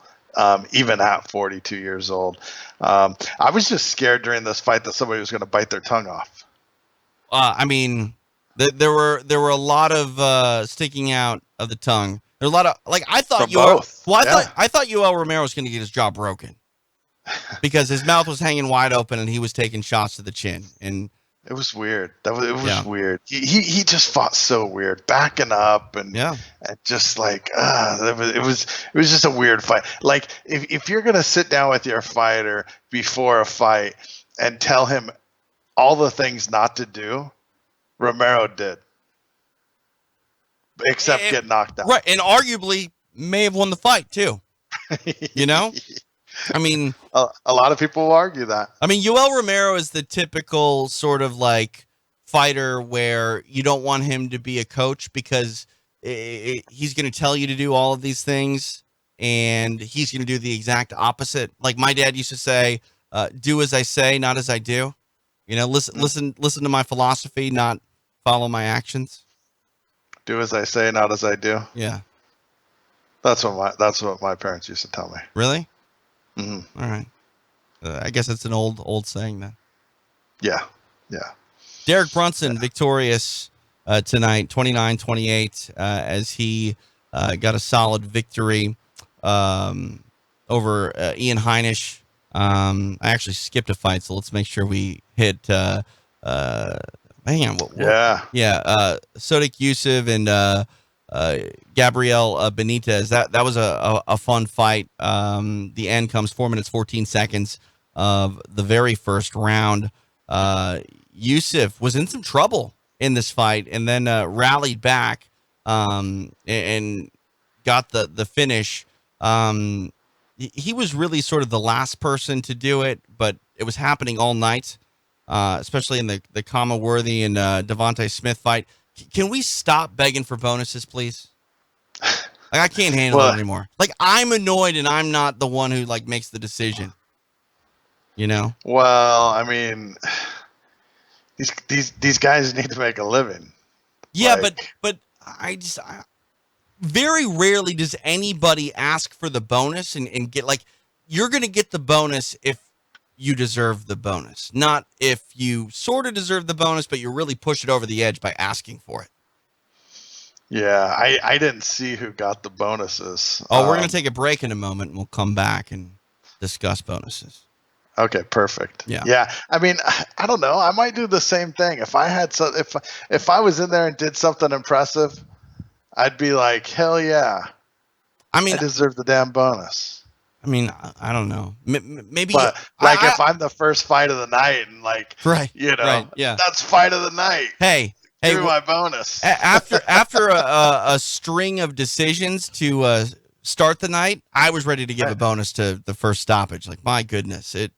Even at 42 years old. I was just scared during this fight that somebody was going to bite their tongue off. I mean, there were a lot of sticking out of the tongue. There were a lot of I thought I thought Yoel Romero was going to get his jaw broken because his mouth was hanging wide open and he was taking shots to the chin, and it was weird. It was weird. He just fought so weird, backing up and just like it was just a weird fight. Like if you're gonna sit down with your fighter before a fight and tell him all the things not to do, Romero did, except get knocked out. Right, and arguably may have won the fight too. I mean, a lot of people will argue that. I mean, Yoel Romero is the typical sort of like fighter where you don't want him to be a coach because he's going to tell you to do all of these things and he's going to do the exact opposite. Like my dad used to say, do as I say, not as I do. Listen to my philosophy, not follow my actions. Do as I say, not as I do. Yeah. That's what my parents used to tell me. Really? Mm-hmm. All right. I guess it's an old saying then. Yeah. Derek Brunson victorious tonight, 29-28, as he got a solid victory over Ian Heinisch. I actually skipped a fight, so let's make sure we hit. Sodik Yusuf and Gabriel Benitez. That was a fun fight. The end comes 4 minutes 14 seconds of the very first round. Yusuf was in some trouble in this fight and then rallied back and got the finish. He was really sort of the last person to do it, but it was happening all night, especially in the Kama Worthy and Devontae Smith fight. Can we stop begging for bonuses, please? Like, I can't handle it anymore. Like, I'm annoyed and I'm not the one who like makes the decision. You know? Well, I mean, these guys need to make a living. Yeah, but very rarely does anybody ask for the bonus and get like, you're gonna get the bonus if you deserve the bonus, not if you sort of deserve the bonus, but you really push it over the edge by asking for it. Yeah, I didn't see who got the bonuses. Oh, we're going to take a break in a moment, and we'll come back and discuss bonuses. Okay, perfect. Yeah. I mean, I don't know. I might do the same thing. If I had if I was in there and did something impressive, I'd be like, hell yeah. I mean, I deserve the damn bonus. I mean, I don't know. Maybe, but like if I'm the first fight of the night and like, right, you know, right, yeah, that's fight of the night. Hey, give me my bonus. After a string of decisions to start the night, I was ready to give a bonus to the first stoppage. Like, my goodness, it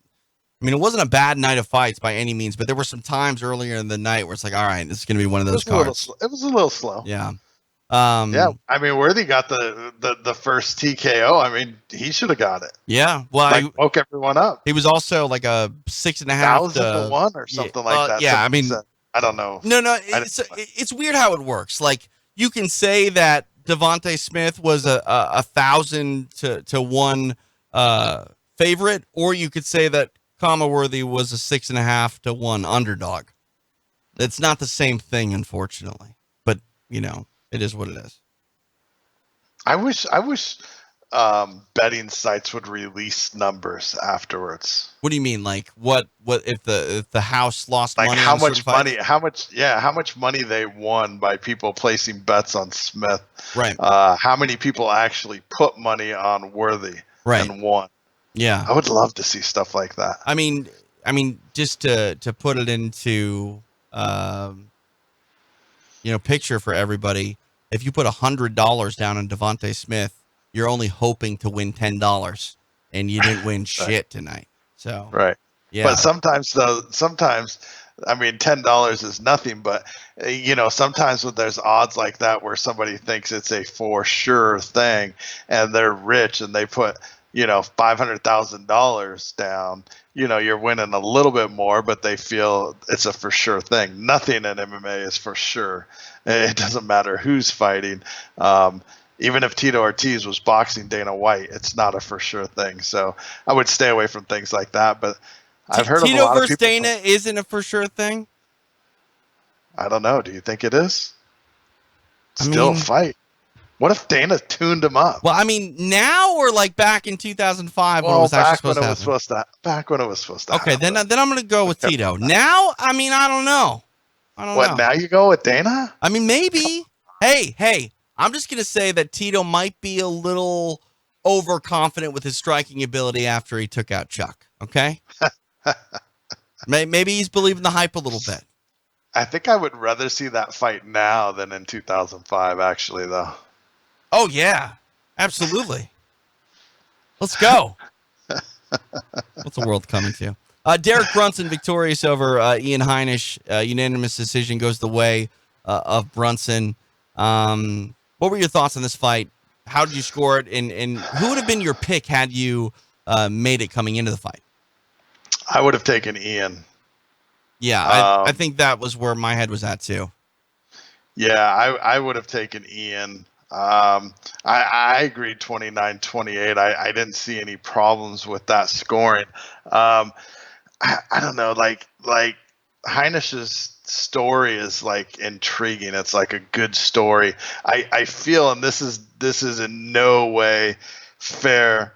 wasn't a bad night of fights by any means, but there were some times earlier in the night where it's like, all right, this is going to be one of those cards. It was a little slow. Yeah. Yeah, I mean, Worthy got the first TKO. I mean, he should have got it. Yeah, well, woke everyone up. He was also like a 6.5 to 1 or something like that. Yeah, I mean, I don't know. No, it's weird how it works. Like, you can say that Devontae Smith was a 1,000 to 1 favorite, or you could say that Kama Worthy was a 6.5 to 1 underdog. It's not the same thing, unfortunately, but you know. It is what it is. I wish betting sites would release numbers afterwards. What do you mean? Like what if the house lost like money? How much money they won by people placing bets on Smith? Right. How many people actually put money on Worthy and won? Yeah. I would love to see stuff like that. I mean, just to put it into picture for everybody. If you put $100 down on Devontae Smith, you're only hoping to win $10, and you didn't win shit tonight. So right, yeah. But sometimes I mean, $10 is nothing. But sometimes when there's odds like that where somebody thinks it's a for sure thing, and they're rich and they put $500,000 down, you're winning a little bit more, but they feel it's a for sure thing. Nothing in MMA is for sure. It doesn't matter who's fighting. Even if Tito Ortiz was boxing Dana White, it's not a for sure thing. So I would stay away from things like that. But I've heard Tito of a lot versus of people. Dana isn't a for sure thing. I don't know. Do you think it is? Still a fight. What if Dana tuned him up? Well, I mean, now or like back in 2005 when it was actually supposed to happen? Back when it was supposed to happen. Okay, then I'm going to go with Tito. Now, I mean, I don't know. Now you go with Dana? I mean, maybe. Hey, I'm just going to say that Tito might be a little overconfident with his striking ability after he took out Chuck, okay? Maybe he's believing the hype a little bit. I think I would rather see that fight now than in 2005, actually, though. Oh, yeah. Absolutely. Let's go. What's the world coming to? Derek Brunson victorious over Ian Heinisch. Unanimous decision goes the way of Brunson. What were your thoughts on this fight? How did you score it? And who would have been your pick had you made it coming into the fight? I would have taken Ian. Yeah, I think that was where my head was at too. Yeah, I would have taken Ian. I agreed 29-28. I didn't see any problems with that scoring. I don't know, like Heinisch's story is like intriguing. It's like a good story. I feel, and this is in no way fair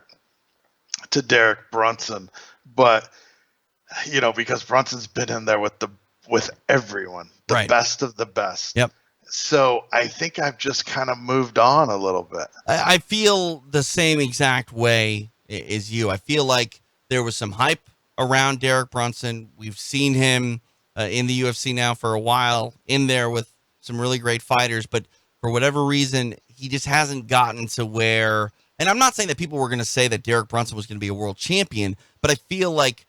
to Derek Brunson, but because Brunson's been in there with everyone, the best of the best. Yep. So I think I've just kind of moved on a little bit. I feel the same exact way as you. I feel like there was some hype around Derek Brunson. We've seen him in the UFC now for a while, in there with some really great fighters, but for whatever reason, he just hasn't gotten to where. And I'm not saying that people were going to say that Derek Brunson was going to be a world champion, but I feel like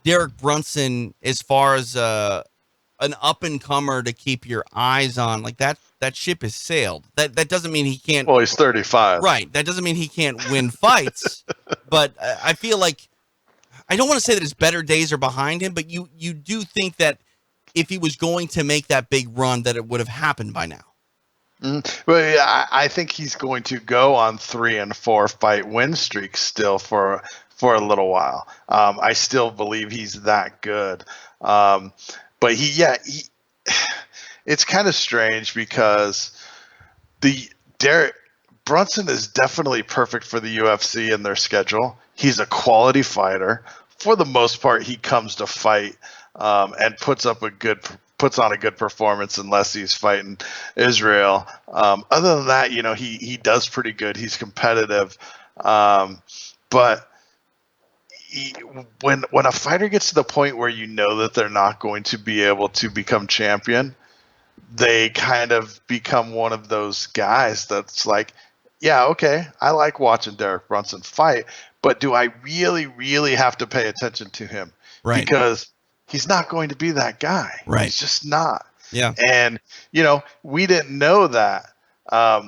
Derek Brunson, as far as an up and comer to keep your eyes on, like that ship has sailed. That doesn't mean he can't. Well, he's 35. Right. That doesn't mean he can't win fights, but I feel like I don't want to say that his better days are behind him, but you do think that if he was going to make that big run, that it would have happened by now. Well, yeah, I think he's going to go on 3 and 4 fight win streaks still for a little while. I still believe he's that good. But it's kind of strange because Derek Brunson is definitely perfect for the UFC and their schedule. He's a quality fighter. For the most part, he comes to fight and puts on a good performance unless he's fighting Israel. Other than that, he does pretty good. He's competitive. But when a fighter gets to the point where you know that they're not going to be able to become champion, they kind of become one of those guys that's like, yeah, okay, I like watching Derek Brunson fight, but do I really, really have to pay attention to him? Right. Because he's not going to be that guy. Right. He's just not. Yeah. And, we didn't know that. I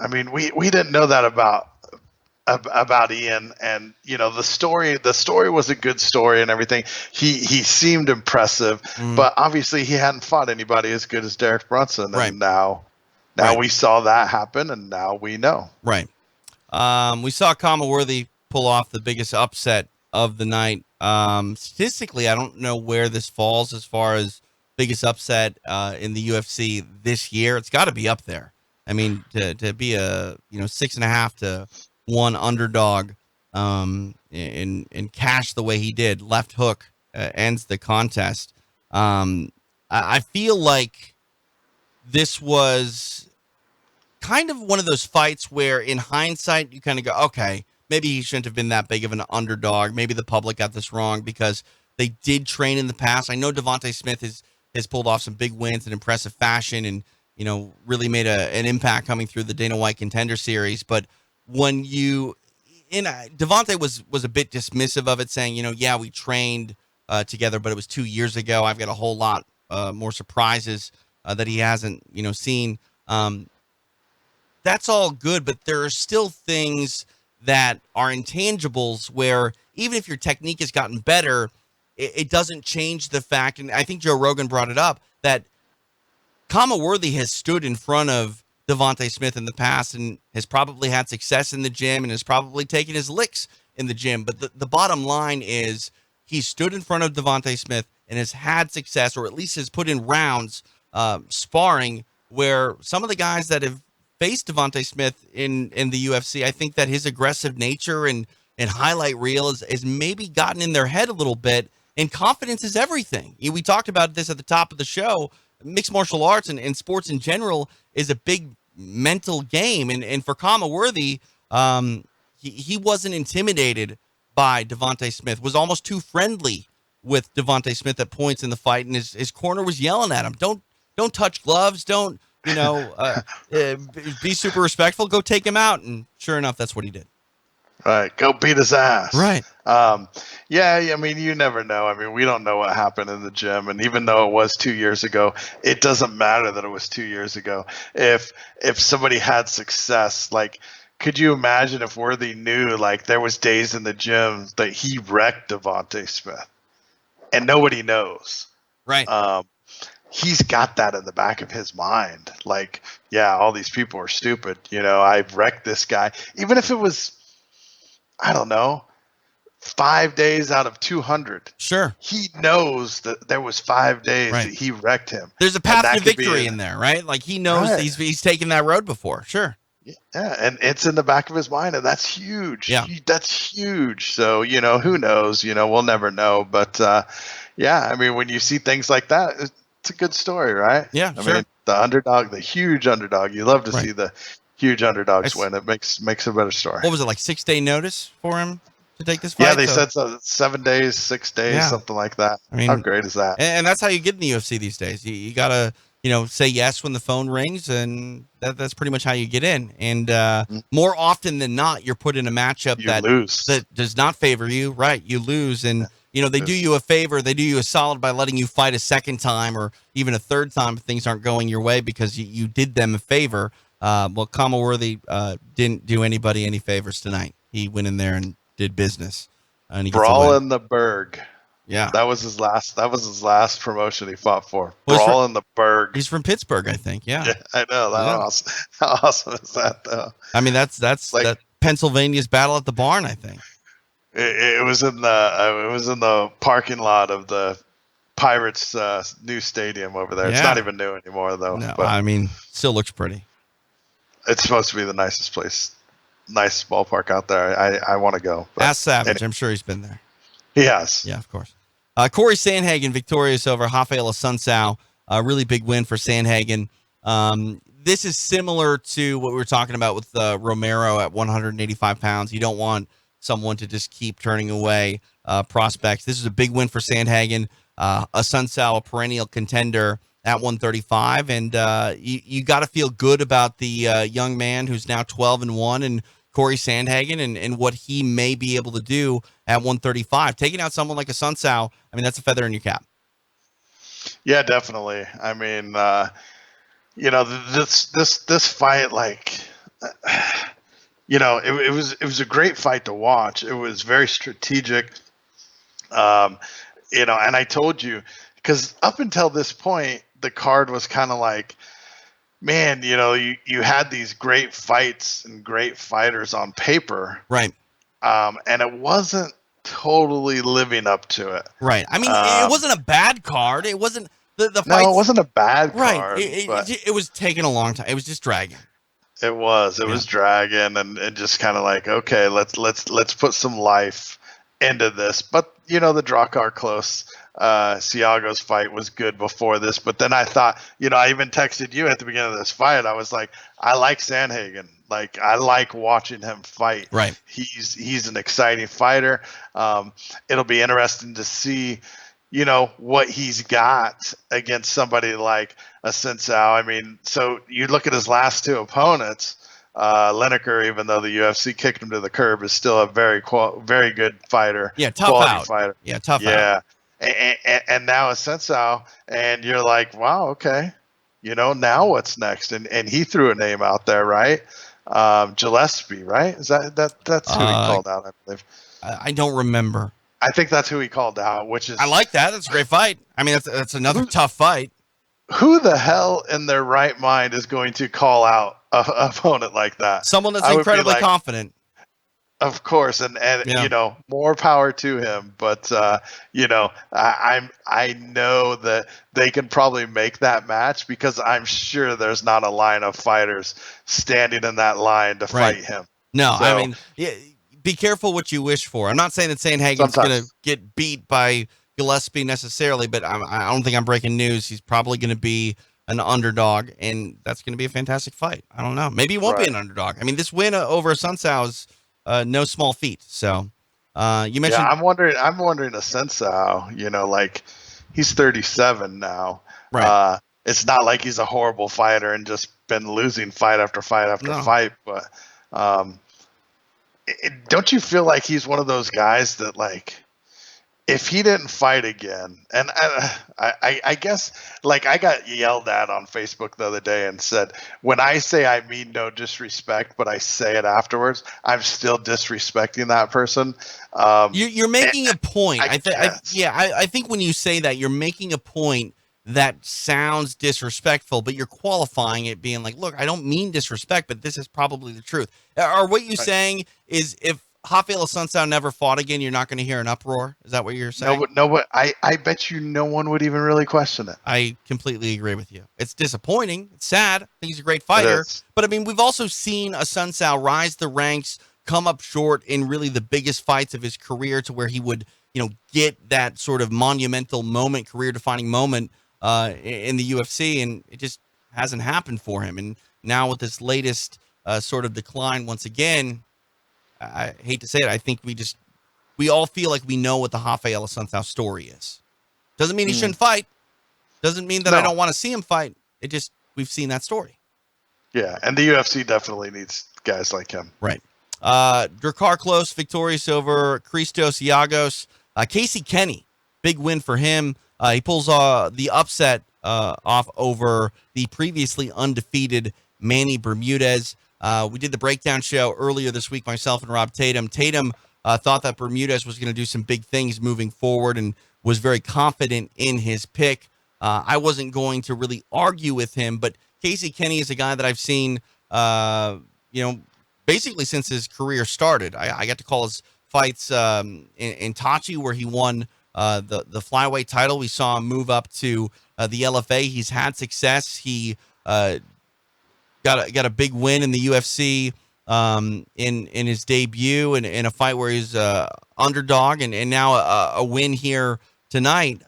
mean, we didn't know that about Ian, and the story was a good story and everything. He seemed impressive, but obviously he hadn't fought anybody as good as Derek Brunson. Right. And now we saw that happen, and now we know. Right. We saw Kama Worthy pull off the biggest upset of the night. Statistically, I don't know where this falls as far as biggest upset in the UFC this year. It's got to be up there. I mean, to be a 6.5 to 1 underdog and cash the way he did, left hook ends the contest. I feel like this was kind of one of those fights where in hindsight you kind of go, okay, maybe he shouldn't have been that big of an underdog. Maybe the public got this wrong because they did train in the past. I know Devontae Smith has pulled off some big wins in impressive fashion and really made an impact coming through the Dana White Contender Series, but when Devontae was a bit dismissive of it, saying, yeah, we trained together, but it was 2 years ago. I've got a whole lot more surprises that he hasn't, seen. That's all good, but there are still things that are intangibles where even if your technique has gotten better, it doesn't change the fact, and I think Joe Rogan brought it up, that Kama Worthy has stood in front of Devontae Smith in the past and has probably had success in the gym and has probably taken his licks in the gym. But the bottom line is he stood in front of Devontae Smith and has had success, or at least has put in rounds sparring where some of the guys that have faced Devontae Smith in the UFC, I think that his aggressive nature and highlight reel is maybe gotten in their head a little bit, and confidence is everything. We talked about this at the top of the show. Mixed martial arts and sports in general is a big mental game. And for Kama Worthy, he wasn't intimidated by Devontae Smith, was almost too friendly with Devontae Smith at points in the fight. And his corner was yelling at him, don't touch gloves. Don't, be super respectful. Go take him out. And sure enough, that's what he did. Right. Go beat his ass. Right. Yeah. I mean, you never know. I mean, we don't know what happened in the gym. And even though it was 2 years ago, it doesn't matter that it was 2 years ago. If somebody had success, like, could you imagine if Worthy knew, like, there was days in the gym that he wrecked Devontae Smith and nobody knows? Right. He's got that in the back of his mind. Like, yeah, all these people are stupid. I've wrecked this guy. Even if it was, I don't know, 5 days out of 200. Sure. He knows that there was 5 days that he wrecked him. There's a path to victory in there, right? Like, he knows he's taken that road before. Sure. Yeah, and it's in the back of his mind, and that's huge. Yeah. That's huge. So, who knows? We'll never know. But, yeah, I mean, when you see things like that, it's a good story, right? Yeah, I sure. mean, the underdog, the huge underdog. You love to Right. see the huge underdogs win. It makes a better story. What was it, like 6-day notice for him to take this fight? Yeah, they said so, 7 days, 6 days, Yeah. something like that. I mean, how great is that? And that's how you get in the UFC these days. You got to, say yes when the phone rings, and that's pretty much how you get in. And more often than not, you're put in a matchup You lose. that does not favor you. Right. You lose. And, they do you a favor. They do you a solid by letting you fight a second time or even a third time if things aren't going your way because you did them a favor. Well, Kamaworthy didn't do anybody any favors tonight. He went in there and did business. And he Brawl in the Berg. Yeah, that was his last promotion he fought for. Brawl in the Berg. He's from Pittsburgh, I think. Yeah, I know. Awesome. How awesome is that, though? I mean, that's like, that Pennsylvania's Battle at the Barn, I think. It was in the parking lot of the Pirates' new stadium over there. Yeah. It's not even new anymore, though. No, but I mean, still looks pretty. It's supposed to be the nicest place, nice ballpark out there. I want to go. Ask Savage. I'm sure he's been there. He has. Yeah, of course. Corey Sandhagen victorious over Rafael Assunção. A really big win for Sandhagen. This is similar to what we were talking about with Romero at 185 pounds. You don't want someone to just keep turning away prospects. This is a big win for Sandhagen. Assunção, a perennial contender at 135. And you got to feel good about the young man who's now 12-1 and Corey Sandhagen and what he may be able to do at 135. Taking out someone like Assunção, I mean, that's a feather in your cap. Yeah, definitely. I mean, this fight, like, it was a great fight to watch. It was very strategic. And I told you, because up until this point, the card was kind of like, man, you had these great fights and great fighters on paper. Right. And it wasn't totally living up to it. Right. I mean, it wasn't a bad card. It wasn't the fights. No, it wasn't a bad card. Right. It was taking a long time. It was just dragging. It was dragging and just kind of like, okay, let's put some life into this. But the draw card close. Siago's fight was good before this, but then I thought, I even texted you at the beginning of this fight. I was like, I like Sandhagen. Like, I like watching him fight. Right. He's an exciting fighter. It'll be interesting to see, what he's got against somebody like Assunção. I mean, so you look at his last two opponents. Lineker, even though the UFC kicked him to the curb, is still a very good fighter. Yeah, tough out. Fighter. Yeah, tough out. And now Assunção, and you're like, wow, okay, now what's next? And he threw a name out there, right? Gillespie, right? Is that's who he called out? I believe. I don't remember. I think that's who he called out. Which is, I like that. That's a great fight. I mean, that's another tough fight. Who the hell in their right mind is going to call out an opponent like that? Someone that's incredibly confident. Of course, and more power to him. But I know that they can probably make that match because I'm sure there's not a line of fighters standing in that line to fight him. No, so, I mean, be careful what you wish for. I'm not saying that Sandhagen's going to get beat by Gillespie necessarily, but I don't think I'm breaking news. He's probably going to be an underdog, and that's going to be a fantastic fight. I don't know. Maybe he won't be an underdog. I mean, this win over Assunção is no small feat. So you mentioned. Yeah, I'm wondering Assunção, like he's 37 now. Right. It's not like he's a horrible fighter and just been losing fight after fight after fight, but don't you feel like he's one of those guys that, like, if he didn't fight again, and I guess, like, I got yelled at on Facebook the other day and said, when I say I mean no disrespect, but I say it afterwards, I'm still disrespecting that person. You're making a point. I think when you say that, you're making a point that sounds disrespectful, but you're qualifying it being like, look, I don't mean disrespect, but this is probably the truth. Or what you're saying is if Rafael Assunção never fought again, you're not going to hear an uproar? Is that what you're saying? No, but I bet you no one would even really question it. I completely agree with you. It's disappointing. It's sad. I think he's a great fighter. But, I mean, we've also seen Assunção rise the ranks, come up short in really the biggest fights of his career to where he would, get that sort of monumental moment, career-defining moment in the UFC, and it just hasn't happened for him. And now with this latest sort of decline once again, I hate to say it, I think we all feel like we know what the Rafael Santos story is. Doesn't mean he shouldn't fight. Doesn't mean that I don't want to see him fight. It just, we've seen that story. Yeah, and the UFC definitely needs guys like him. Right. Drakkar Klose victorious over Christos Giagos. Casey Kenny, big win for him. He pulls the upset off over the previously undefeated Manny Bermudez. We did the breakdown show earlier this week, myself and Rob Tatum. Tatum thought that Bermudez was going to do some big things moving forward and was very confident in his pick. I wasn't going to really argue with him, but Casey Kenny is a guy that I've seen, basically since his career started. I got to call his fights in Tachi, where he won the flyweight title. We saw him move up to the LFA. He's had success. He got a big win in the UFC in his debut in a fight where he's underdog, and now a win here tonight.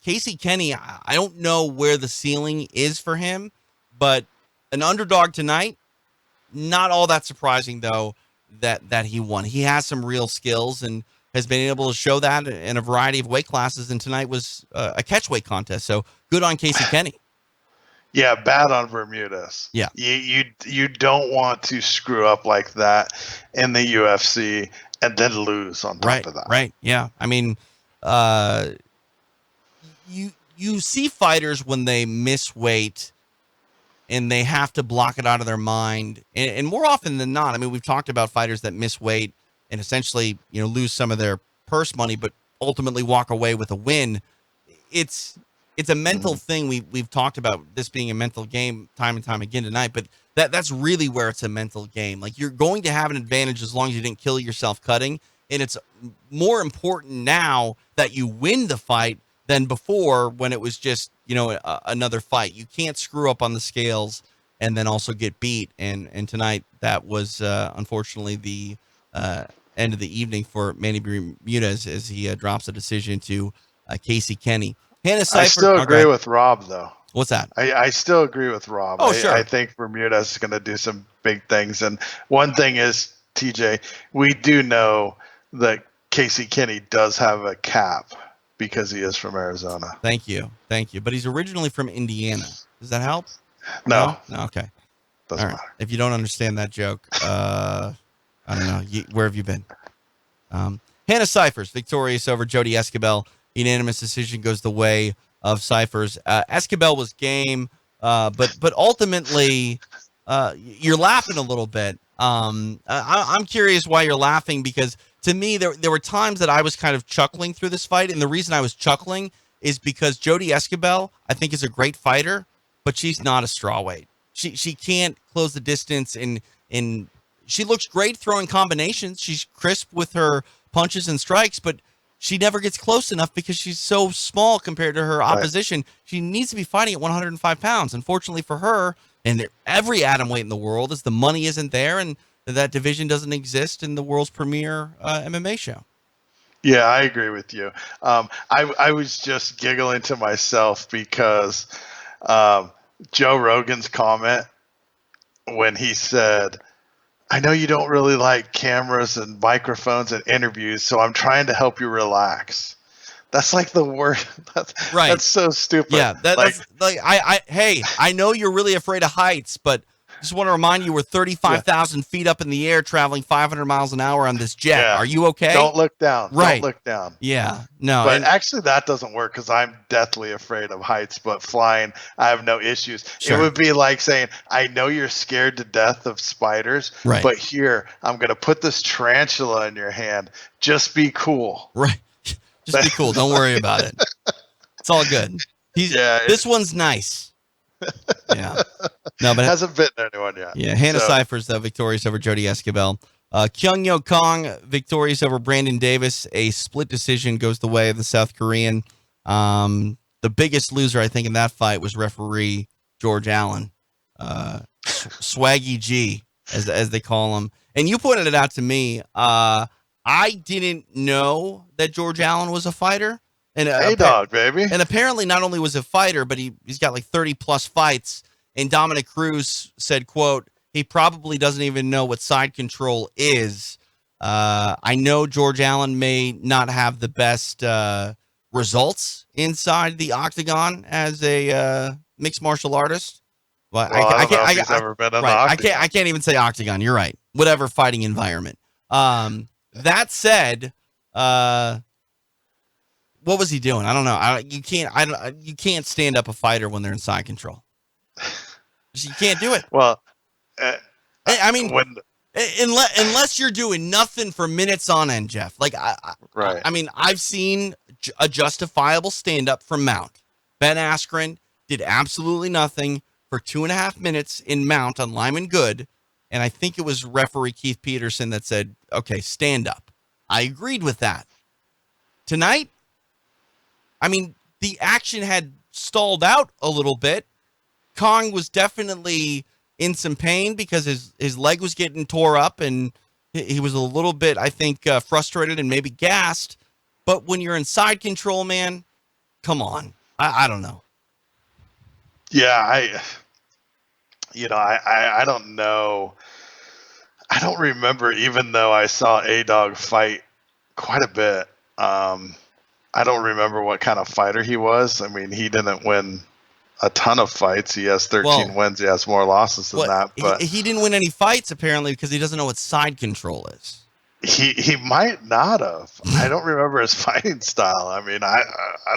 Casey Kenny, I don't know where the ceiling is for him, but an underdog tonight, not all that surprising though that he won. He has some real skills and has been able to show that in a variety of weight classes, and tonight was a catchweight contest. So good on Casey Kenny. Yeah, bad on Bermudez. Yeah. You don't want to screw up like that in the UFC and then lose on top of that. Right. Yeah. I mean, you see fighters when they miss weight and they have to block it out of their mind. And more often than not, I mean, we've talked about fighters that miss weight and essentially, lose some of their purse money, but ultimately walk away with a win. It's a mental thing. We've talked about this being a mental game time and time again tonight, but that's really where it's a mental game. Like, you're going to have an advantage as long as you didn't kill yourself cutting. And it's more important now that you win the fight than before, when it was just, another fight. You can't screw up on the scales and then also get beat. And tonight that was unfortunately the end of the evening for Manny Bermudez as he drops a decision to Casey Kenny. Hannah Cipher, I still agree with Rob, though. What's that? I still agree with Rob. Oh, sure. I think Bermudez is going to do some big things. And one thing is, TJ, we do know that Casey Kenny does have a cap because he is from Arizona. Thank you. But he's originally from Indiana. Does that help? No. Okay. Doesn't matter. If you don't understand that joke, I don't know. Where have you been? Hannah Cyphers, victorious over Jody Esquibel. Unanimous decision goes the way of Cyphers. Esquibel was game, but ultimately, you're laughing a little bit. I'm curious why you're laughing, because to me, there were times that I was kind of chuckling through this fight, and the reason I was chuckling is because Jody Esquibel, I think, is a great fighter, but she's not a strawweight. She can't close the distance, and she looks great throwing combinations. She's crisp with her punches and strikes, but she never gets close enough because she's so small compared to her opposition. Right. She needs to be fighting at 105 pounds. Unfortunately for her, and every atom weight in the world, is the money isn't there, and that division doesn't exist in the world's premier MMA show. Yeah, I agree with you. I was just giggling to myself because Joe Rogan's comment when he said, I know you don't really like cameras and microphones and interviews, so I'm trying to help you relax. That's like the worst. That's so stupid. Yeah, I know you're really afraid of heights, but just want to remind you, we're 35,000 feet up in the air, traveling 500 miles an hour on this jet. Yeah. Are you okay? Don't look down. Right. Don't look down. Yeah. No. But actually, that doesn't work because I'm deathly afraid of heights. But flying, I have no issues. Sure. It would be like saying, I know you're scared to death of spiders, but here, I'm going to put this tarantula in your hand. Just be cool. Right. Just be cool. Don't worry about it. It's all good. This one's nice. Yeah. No, but hasn't bitten anyone yet. Yeah. Hannah Cyphers, though, victorious over Jody Esquibel. Kyung Yo Kong, victorious over Brandon Davis. A split decision goes the way of the South Korean. The biggest loser, I think, in that fight was referee George Allen. Swaggy G, as they call him. And you pointed it out to me. I didn't know that George Allen was a fighter. And A-Dog, baby. And apparently not only was a fighter, but he's got like 30 plus fights. And Dominic Cruz said, quote, he probably doesn't even know what side control is. I know George Allen may not have the best results inside the octagon as a mixed martial artist. Well, I don't know if he's ever been in the octagon. I can't even say octagon. You're right. Whatever fighting environment. That said, what was he doing? I don't know. You can't stand up a fighter when they're in side control. You can't do it. Well, I mean, unless you're doing nothing for minutes on end, Jeff. Like, right. I mean, I've seen a justifiable stand up from Mount. Ben Askren did absolutely nothing for 2.5 minutes in Mount on Lyman Good. And I think it was referee Keith Peterson that said, okay, stand up. I agreed with that. Tonight, I mean, the action had stalled out a little bit. Kong was definitely in some pain because his leg was getting tore up and he was a little bit, I think, frustrated and maybe gassed. But when you're in side control, man, come on. I don't know. Yeah, I don't know. I don't remember, even though I saw A-Dog fight quite a bit. I don't remember what kind of fighter he was. I mean, he didn't win a ton of fights. He has 13 wins. He has more losses than that. But he didn't win any fights, apparently, because he doesn't know what side control is. He might not have. I don't remember his fighting style. I mean, I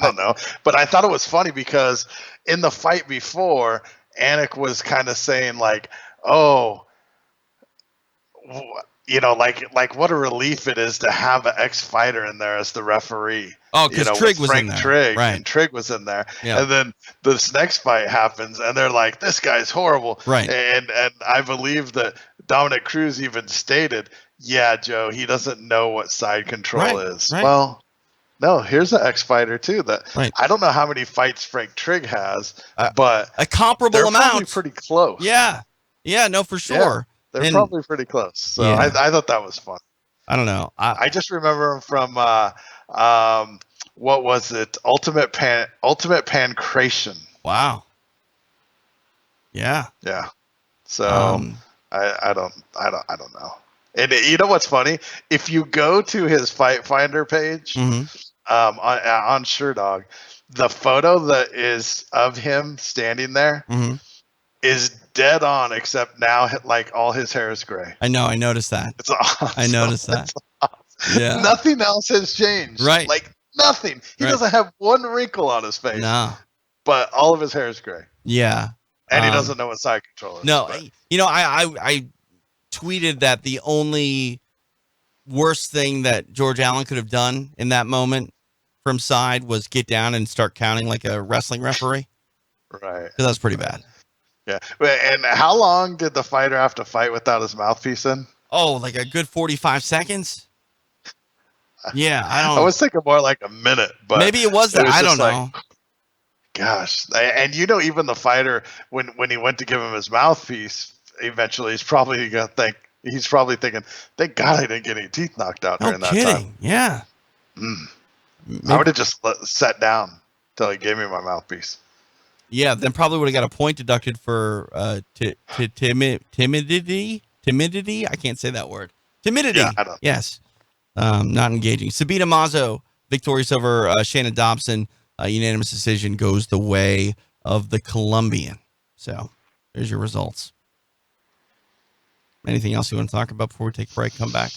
don't know. But I thought it was funny because in the fight before, Anik was kind of saying like, oh, you know, like what a relief it is to have an ex-fighter in there as the referee. Oh, because Trigg was in there. Trigg, right. And Trigg was in there. Yeah. And then this next fight happens, and they're like, this guy's horrible. Right. And I believe that Dominic Cruz even stated, yeah, Joe, he doesn't know what side control is. Right. Well, no, here's an ex-fighter, too. That right. I don't know how many fights Frank Trigg has, but a comparable they're amount. Probably pretty close. Yeah. Yeah, no, for sure. Yeah. They're probably pretty close. So yeah. I thought that was fun. I don't know. I just remember him from what was it? Ultimate Pancration. Wow. Yeah. Yeah. So I don't know. And you know what's funny? If you go to his Fight Finder page on SureDog, the photo that is of him standing there is dead on, except now like all his hair is gray. I know. I noticed that. It's awesome. I noticed that. Awesome. Yeah. Nothing else has changed. Right. Like nothing. He doesn't have one wrinkle on his face. No. But all of his hair is gray. Yeah. And he doesn't know what side control is. No. You know, I tweeted that the only worst thing that George Allen could have done in that moment from side was get down and start counting like a wrestling referee. Right. Because that's pretty bad. Yeah. And how long did the fighter have to fight without his mouthpiece in? Oh, like a good 45 seconds? Yeah, I was thinking more like a minute, but maybe it was that. I don't know. Gosh. And you know, even the fighter, when he went to give him his mouthpiece, eventually he's probably thinking, thank God I didn't get any teeth knocked out during that time. Yeah. I would have just sat down until he gave me my mouthpiece. Yeah, then probably would have got a point deducted for timidity. I can't say that word. Timidity. Yeah, I don't. Yes. Not engaging. Sabina Mazo, victorious over Shannon Dobson. Unanimous decision goes the way of the Colombian. So there's your results. Anything else you want to talk about before we take a break? Come back.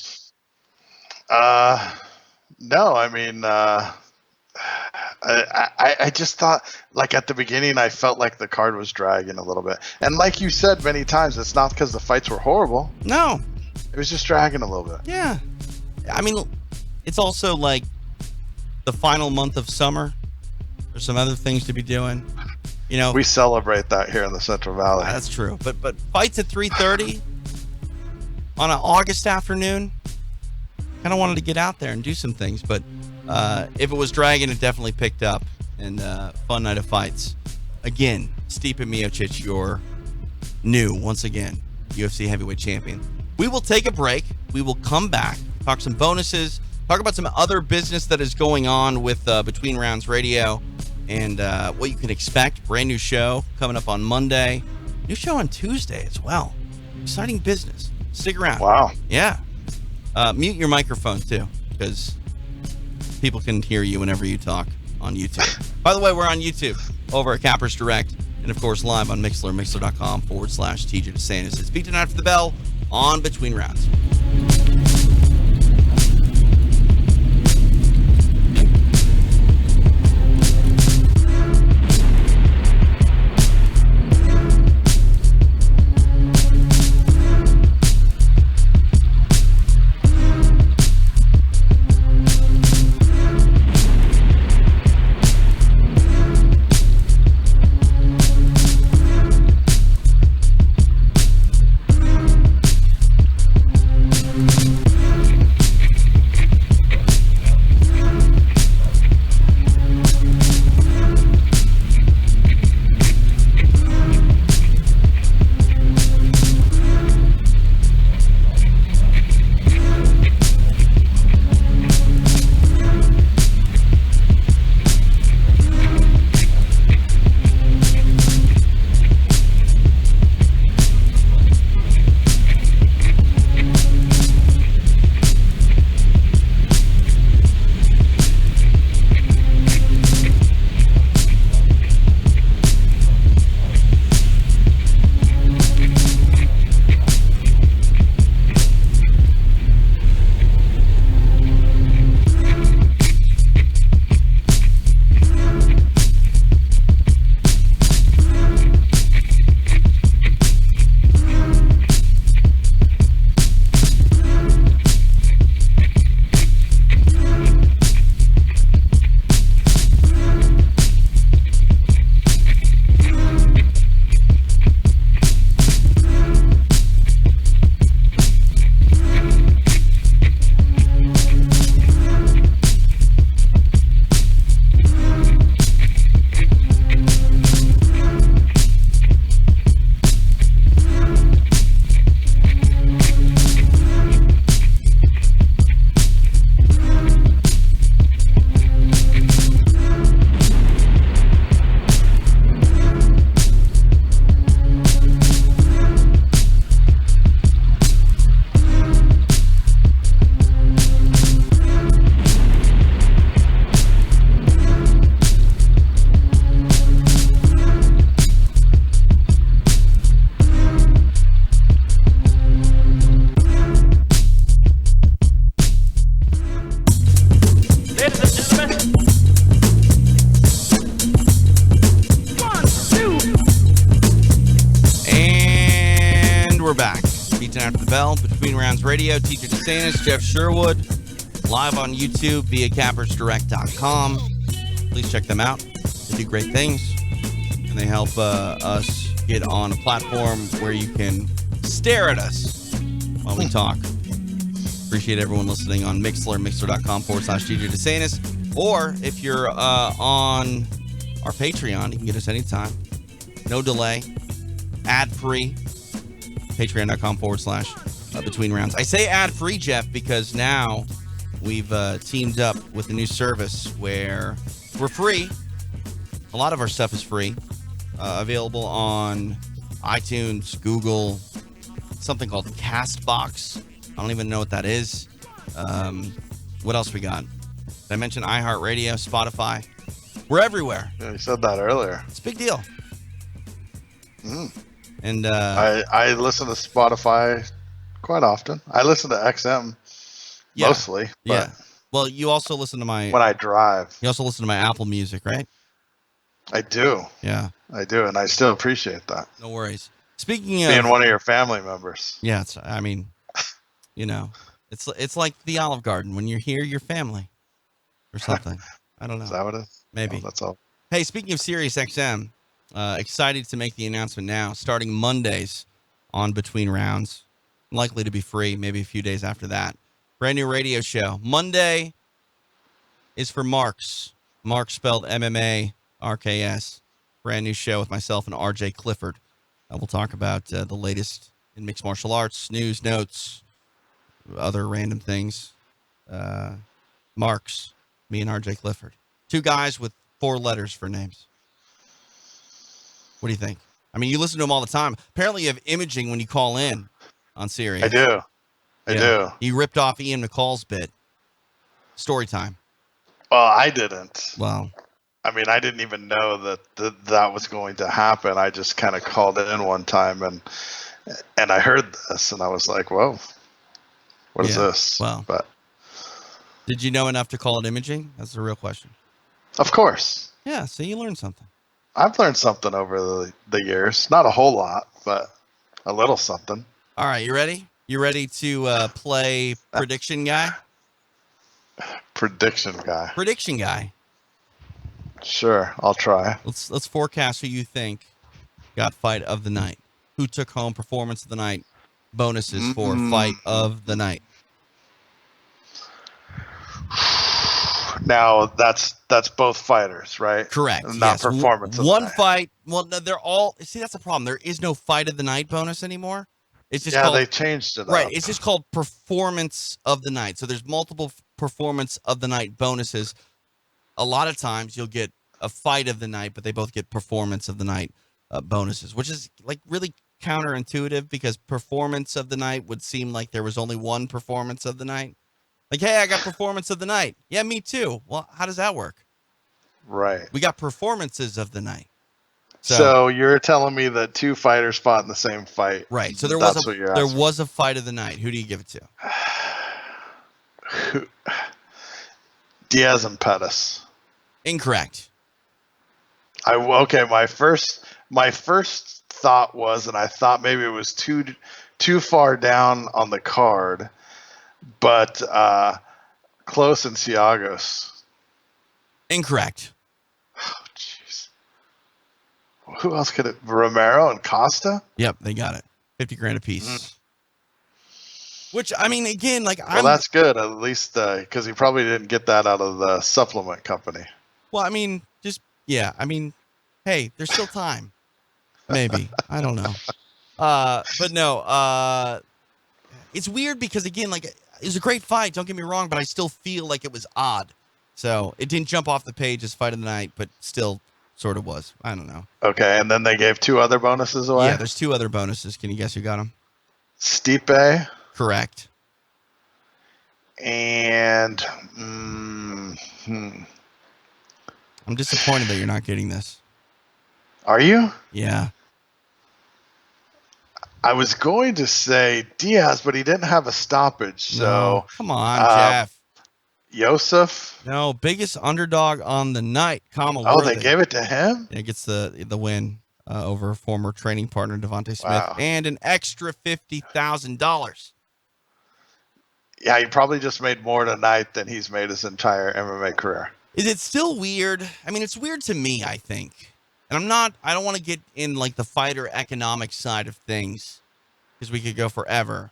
No, I mean, I just thought, like at the beginning, I felt like the card was dragging a little bit. And like you said many times, it's not because the fights were horrible. No. It was just dragging a little bit. Yeah. I mean, it's also like the final month of summer. There's some other things to be doing. You know, we celebrate that here in the Central Valley. That's true. But fights at 3:30 on an August afternoon. Kind of wanted to get out there and do some things, but if it was dragging, it definitely picked up. And fun night of fights. Again, Stipe Miocic, your new, once again, UFC heavyweight champion. We will take a break. We will come back, talk some bonuses, Talk about some other business that is going on with Between Rounds Radio and what you can expect. Brand new show coming up on Monday. New show on Tuesday as well. Exciting business. Stick around. Wow. Yeah. Mute your microphone, too, because people can hear you whenever you talk on YouTube. By the way, we're on YouTube over at Cappers Direct and, of course, live on Mixler, mixler.com/TJ DeSantis. It's Beatdown After the Bell on Between Rounds. Between Rounds Radio, TJ DeSantis, Jeff Sherwood, live on YouTube via cappersdirect.com. Please check them out. They do great things, and they help us get on a platform where you can stare at us while we talk. Appreciate everyone listening on Mixler, mixler.com/TJ DeSantis. Or if you're on our Patreon, you can get us anytime. No delay. Ad-free. Patreon.com/Between Rounds. I say ad-free, Jeff, because now we've teamed up with a new service where we're free. A lot of our stuff is free. Available on iTunes, Google, something called CastBox. I don't even know what that is. What else we got? Did I mention iHeartRadio, Spotify? We're everywhere. Yeah, you said that earlier. It's a big deal. And I listen to Spotify quite often. I listen to XM mostly. But yeah. Well, you also listen to my... when I drive. You also listen to my Apple Music, right? I do. Yeah. I do, and I still appreciate that. No worries. Speaking of... being one of your family members. Yeah, it's like the Olive Garden. When you're here, you're family. Or something. I don't know. Is that what it is? Maybe. Oh, that's all. Hey, speaking of Sirius XM, excited to make the announcement now. Starting Mondays on Between Rounds. Likely to be free, maybe a few days after that. Brand new radio show. Monday is for Marks. Mark spelled MMARKS. Brand new show with myself and RJ Clifford. We'll talk about the latest in mixed martial arts, news, notes, other random things. Marks, me and RJ Clifford. 2 guys with 4 letters for names. What do you think? I mean, you listen to them all the time. Apparently you have imaging when you call in on Sirius. I do. I do. You ripped off Ian McCall's bit. Story time. Well, I didn't. Well, I mean, I didn't even know that was going to happen. I just kind of called in one time and I heard this and I was like, whoa, what is this? Well, but did you know enough to call it imaging? That's the real question. Of course. Yeah, so you learned something. I've learned something over the years. Not a whole lot, but a little something. All right, you ready? You ready to play Prediction Guy? Prediction guy. Prediction Guy. Sure, I'll try. Let's forecast who you think got fight of the night. Who took home performance of the night? Bonuses for fight of the night. Now that's both fighters, right? Correct. Not performance. One fight. Well, no, they're all. See, that's the problem. There is no fight of the night bonus anymore. It's just called, they changed it. Right. Up. It's just called performance of the night. So there's multiple performance of the night bonuses. A lot of times you'll get a fight of the night, but they both get performance of the night bonuses, which is like really counterintuitive because performance of the night would seem like there was only one performance of the night. Like, hey, I got performance of the night. Yeah, me too. Well, how does that work? Right. We got performances of the night. So you're telling me that 2 fighters fought in the same fight. Right. So there was a fight of the night. Who do you give it to? Diaz and Pettis. Incorrect. My first thought was, and I thought maybe it was too far down on the card, but Close and Ciagos. Incorrect. Oh, jeez. Who else could it? Romero and Costa? Yep, they got it. $50,000 a piece. Which, I mean, again, like, well, that's good, at least, because he probably didn't get that out of the supplement company. Well, I mean, hey, there's still time. Maybe. I don't know. But no, it's weird because, again, like, it was a great fight, don't get me wrong, but I still feel like it was odd. So it didn't jump off the page as fight of the night, but still sort of was. I don't know. Okay, and then they gave 2 other bonuses away? Yeah, there's 2 other bonuses. Can you guess who got them? Stipe. Correct. And I'm disappointed that you're not getting this. Are you? Yeah. I was going to say Diaz, but he didn't have a stoppage. So no, come on, Jeff. Yosef. No, biggest underdog on the night. Kama Oh, Worthy. they gave it to him? Yeah, gets the win over former training partner Devontae Smith. Wow. And an extra $50,000. Yeah, he probably just made more tonight than he's made his entire MMA career. Is it still weird? I mean, it's weird to me, I think. And I don't want to get in like the fighter economic side of things because we could go forever.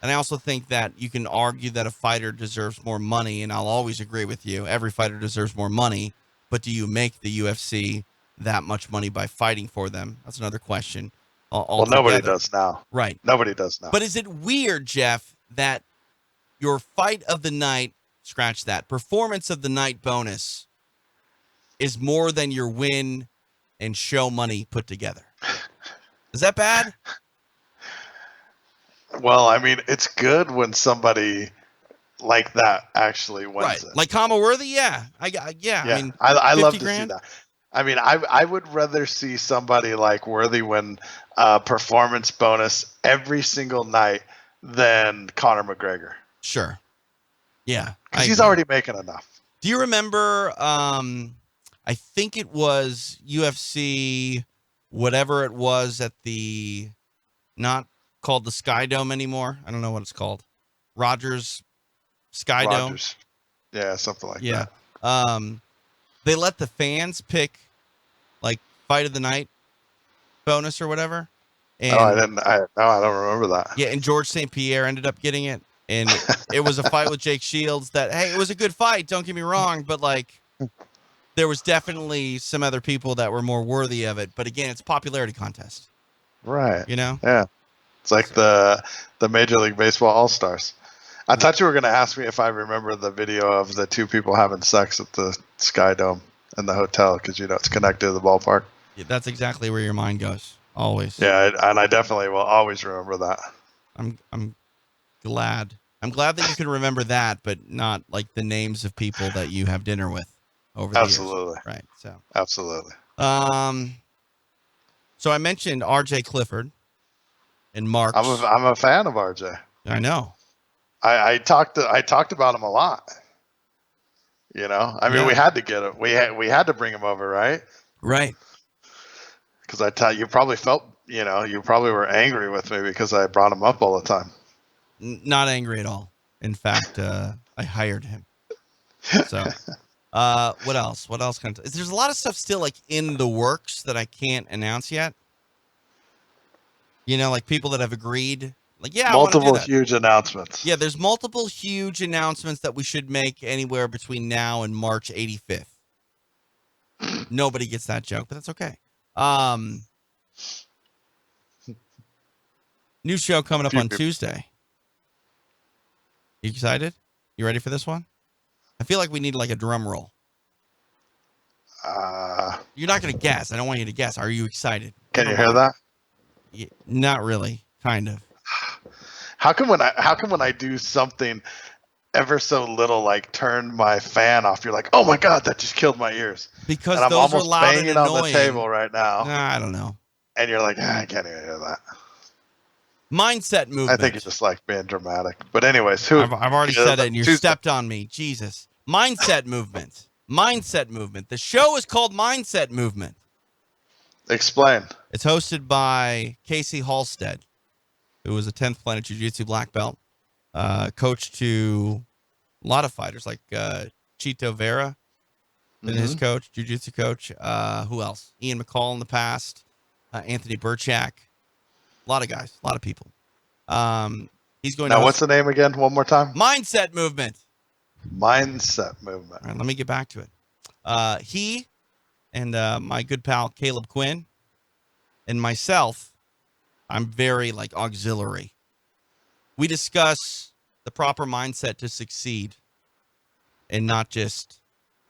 And I also think that you can argue that a fighter deserves more money, and I'll always agree with you. Every fighter deserves more money, but do you make the UFC that much money by fighting for them? That's another question. Well, nobody does now. Right. Nobody does now. But is it weird, Jeff, that your fight of the night, scratch that, performance of the night bonus is more than your win and show money put together? Is that bad? Well, I mean, it's good when somebody like that actually wins it. Like Kama Worthy, yeah. I mean, I love to see $50,000? that. I mean, I would rather see somebody like Worthy win performance bonus every single night than Conor McGregor. Sure. Yeah. Because he's already making enough. Do you remember, I think it was UFC, whatever it was at the, not called the Sky Dome anymore. I don't know what it's called. Rogers Sky Dome. Yeah, something like that. They let the fans pick like fight of the night bonus or whatever. And, I don't remember that. Yeah, and George St. Pierre ended up getting it. And it was a fight with Jake Shields that, hey, it was a good fight, don't get me wrong, but like there was definitely some other people that were more worthy of it. But again, it's a popularity contest. Right. You know? Yeah. It's like the Major League Baseball All-Stars. I thought you were going to ask me if I remember the video of the two people having sex at the Sky Dome in the hotel because it's connected to the ballpark. Yeah, that's exactly where your mind goes. Always. Yeah, and I definitely will always remember that. I'm glad. I'm glad that you can remember that, but not like the names of people that you have dinner with over the Absolutely. years. Right. So. Absolutely. So I mentioned R.J. Clifford and Marks. I'm a fan of RJ. I know. I talked about him a lot. I mean, we had to get him. We had to bring him over, right? Right. Because I thought you probably felt, you probably were angry with me because I brought him up all the time. Not angry at all. In fact, I hired him. So, what else? What else can there's a lot of stuff still like in the works that I can't announce yet. Like people that have agreed. Like, yeah, multiple huge announcements. Yeah, there's multiple huge announcements that we should make anywhere between now and March 85th. Nobody gets that joke, but that's okay. New show coming up on Tuesday. You excited? You ready for this one? I feel like we need like a drum roll. You're not going to guess. I don't want you to guess. Are you excited? Can you hear that? Yeah, not really. Kind of. How come when I do something ever so little, like turn my fan off, you're like, oh my God, that just killed my ears. Because and I'm those almost are loud banging and annoying on the table right now. I don't know. And you're like, I can't even hear that. Mindset movement. I think you just like being dramatic. But anyways, I've already said it and you stepped on me. Jesus. Mindset movement. Mindset movement. The show is called Mindset Movement. Explain. It's hosted by Casey Halstead, who was a 10th Planet Jiu-Jitsu black belt, coach to a lot of fighters like Chito Vera, been his coach, Jiu-Jitsu coach. Who else? Ian McCall in the past, Anthony Burchak. A lot of guys, a lot of people. He's going now. What's the name again? One more time. Mindset Movement. Mindset Movement. All right, let me get back to it. He and my good pal Caleb Quinn and myself, I'm very like auxiliary. We discuss the proper mindset to succeed in not just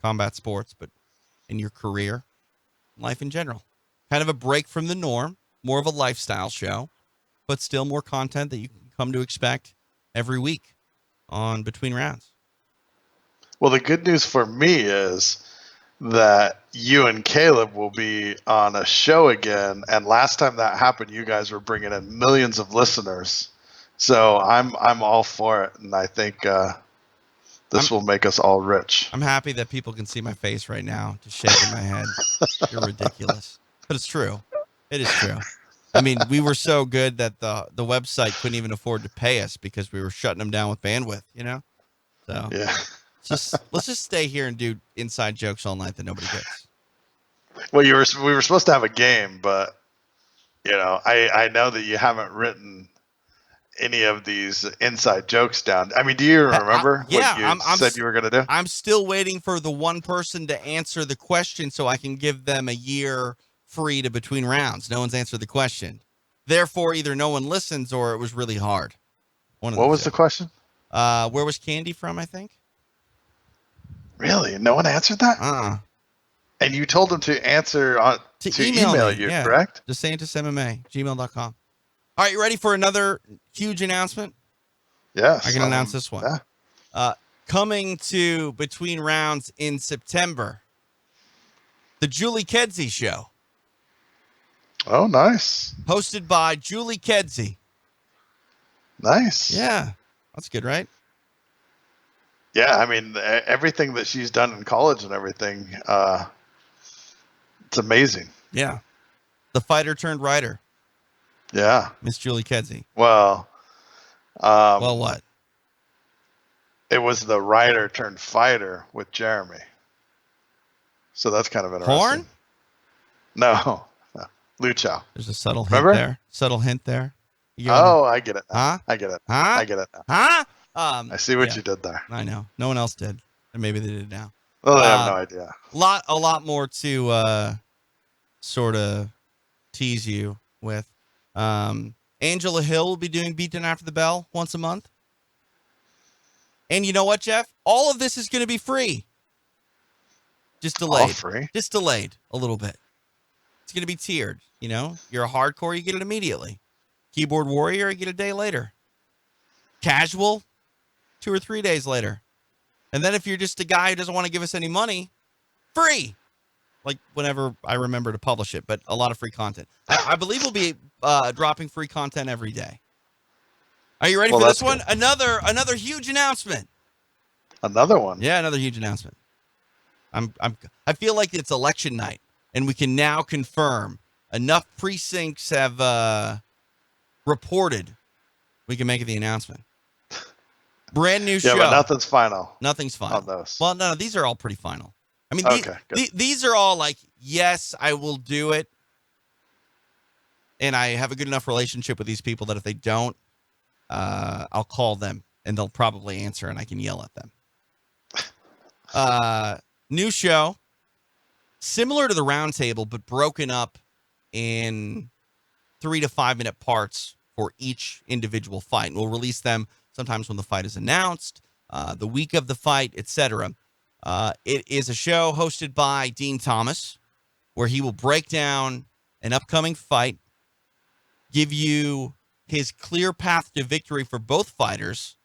combat sports, but in your career, life in general. Kind of a break from the norm, more of a lifestyle show, but still more content that you can come to expect every week on Between Rounds. Well, the good news for me is that you and Caleb will be on a show again. And last time that happened, you guys were bringing in millions of listeners. So I'm all for it. And I think this will make us all rich. I'm happy that people can see my face right now, just shaking my head. You're ridiculous. But it's true. It is true. I mean, we were so good that the website couldn't even afford to pay us because we were shutting them down with bandwidth, So yeah. Let's just stay here and do inside jokes all night that nobody gets. Well, we were supposed to have a game, but I know that you haven't written any of these inside jokes down. I mean, do you remember what you said you were going to do? I'm still waiting for the one person to answer the question so I can give them a year free to Between Rounds. No one's answered the question. Therefore, either no one listens or it was really hard. What was the question? Where was Candy from, I think? Really? No one answered that? And you told them to answer to email you, correct? DeSantisMMA@gmail.com. All right, you ready for another huge announcement? Yes. I can announce this one. Yeah. Coming to Between Rounds in September, the Julie Kedzie Show. Oh, nice. Hosted by Julie Kedzie. Nice. Yeah. That's good, right? Yeah, I mean, everything that she's done in college and everything, it's amazing. Yeah. The fighter turned writer. Yeah. Miss Julie Kedzie. Well, what? It was the writer turned fighter with Jeremy. So that's kind of interesting. Horn? No. Luchao. There's a subtle hint there. Subtle hint there. I get it now. Huh? I get it. Huh? I get it now. Huh? I see what you did there. I know. No one else did. And maybe they did now. Well, I have no idea. A lot more to sort of tease you with. Angela Hill will be doing Beatdown After the Bell once a month. And you know what, Jeff? All of this is going to be free. Just delayed. All free? Just delayed a little bit. It's going to be tiered. You know, you're a hardcore, you get it immediately. Keyboard warrior, you get a day later. Casual, 2 or 3 days later. And then if you're just a guy who doesn't want to give us any money, free. Like whenever I remember to publish it, but a lot of free content. I believe we'll be dropping free content every day. Are you ready for this one? Good. Another huge announcement. Another one? Yeah, another huge announcement. I feel like it's election night, and we can now confirm enough precincts have reported. We can make the announcement. Brand new show. Yeah, but nothing's final. Nothing's final. On those. Well, no, these are all pretty final. I mean, these are all like, yes, I will do it. And I have a good enough relationship with these people that if they don't, I'll call them and they'll probably answer and I can yell at them. New show, similar to the roundtable, but broken up in 3 to 5 minute parts for each individual fight. And we'll release them sometimes when the fight is announced, the week of the fight, etc. It is a show hosted by Dean Thomas, where he will break down an upcoming fight, give you his clear path to victory for both fighters,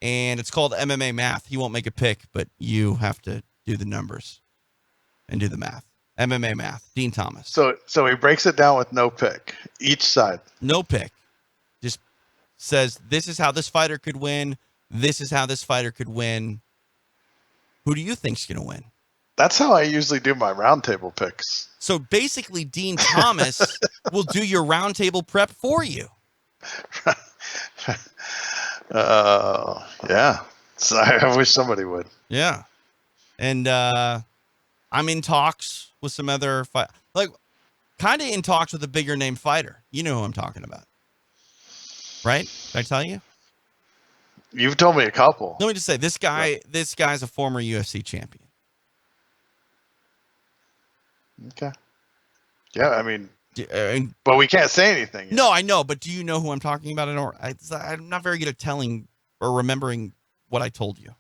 and it's called MMA Math. He won't make a pick, but you have to do the numbers and do the math. MMA Math, Dean Thomas. So he breaks it down with no pick, each side. No pick. Just says, this is how this fighter could win. This is how this fighter could win. Who do you think's going to win? That's how I usually do my roundtable picks. So basically, Dean Thomas will do your roundtable prep for you. Yeah. So I wish somebody would. Yeah. And I'm in talks with some other kind of in talks with a bigger name fighter. You know who I'm talking about, right? Did I tell you? You've told me a couple. Let me just say, this guy's a former UFC champion. Okay. Yeah, I mean, but we can't say anything yet. No, I know, but do you know who I'm talking about? I'm not very good at telling or remembering what I told you.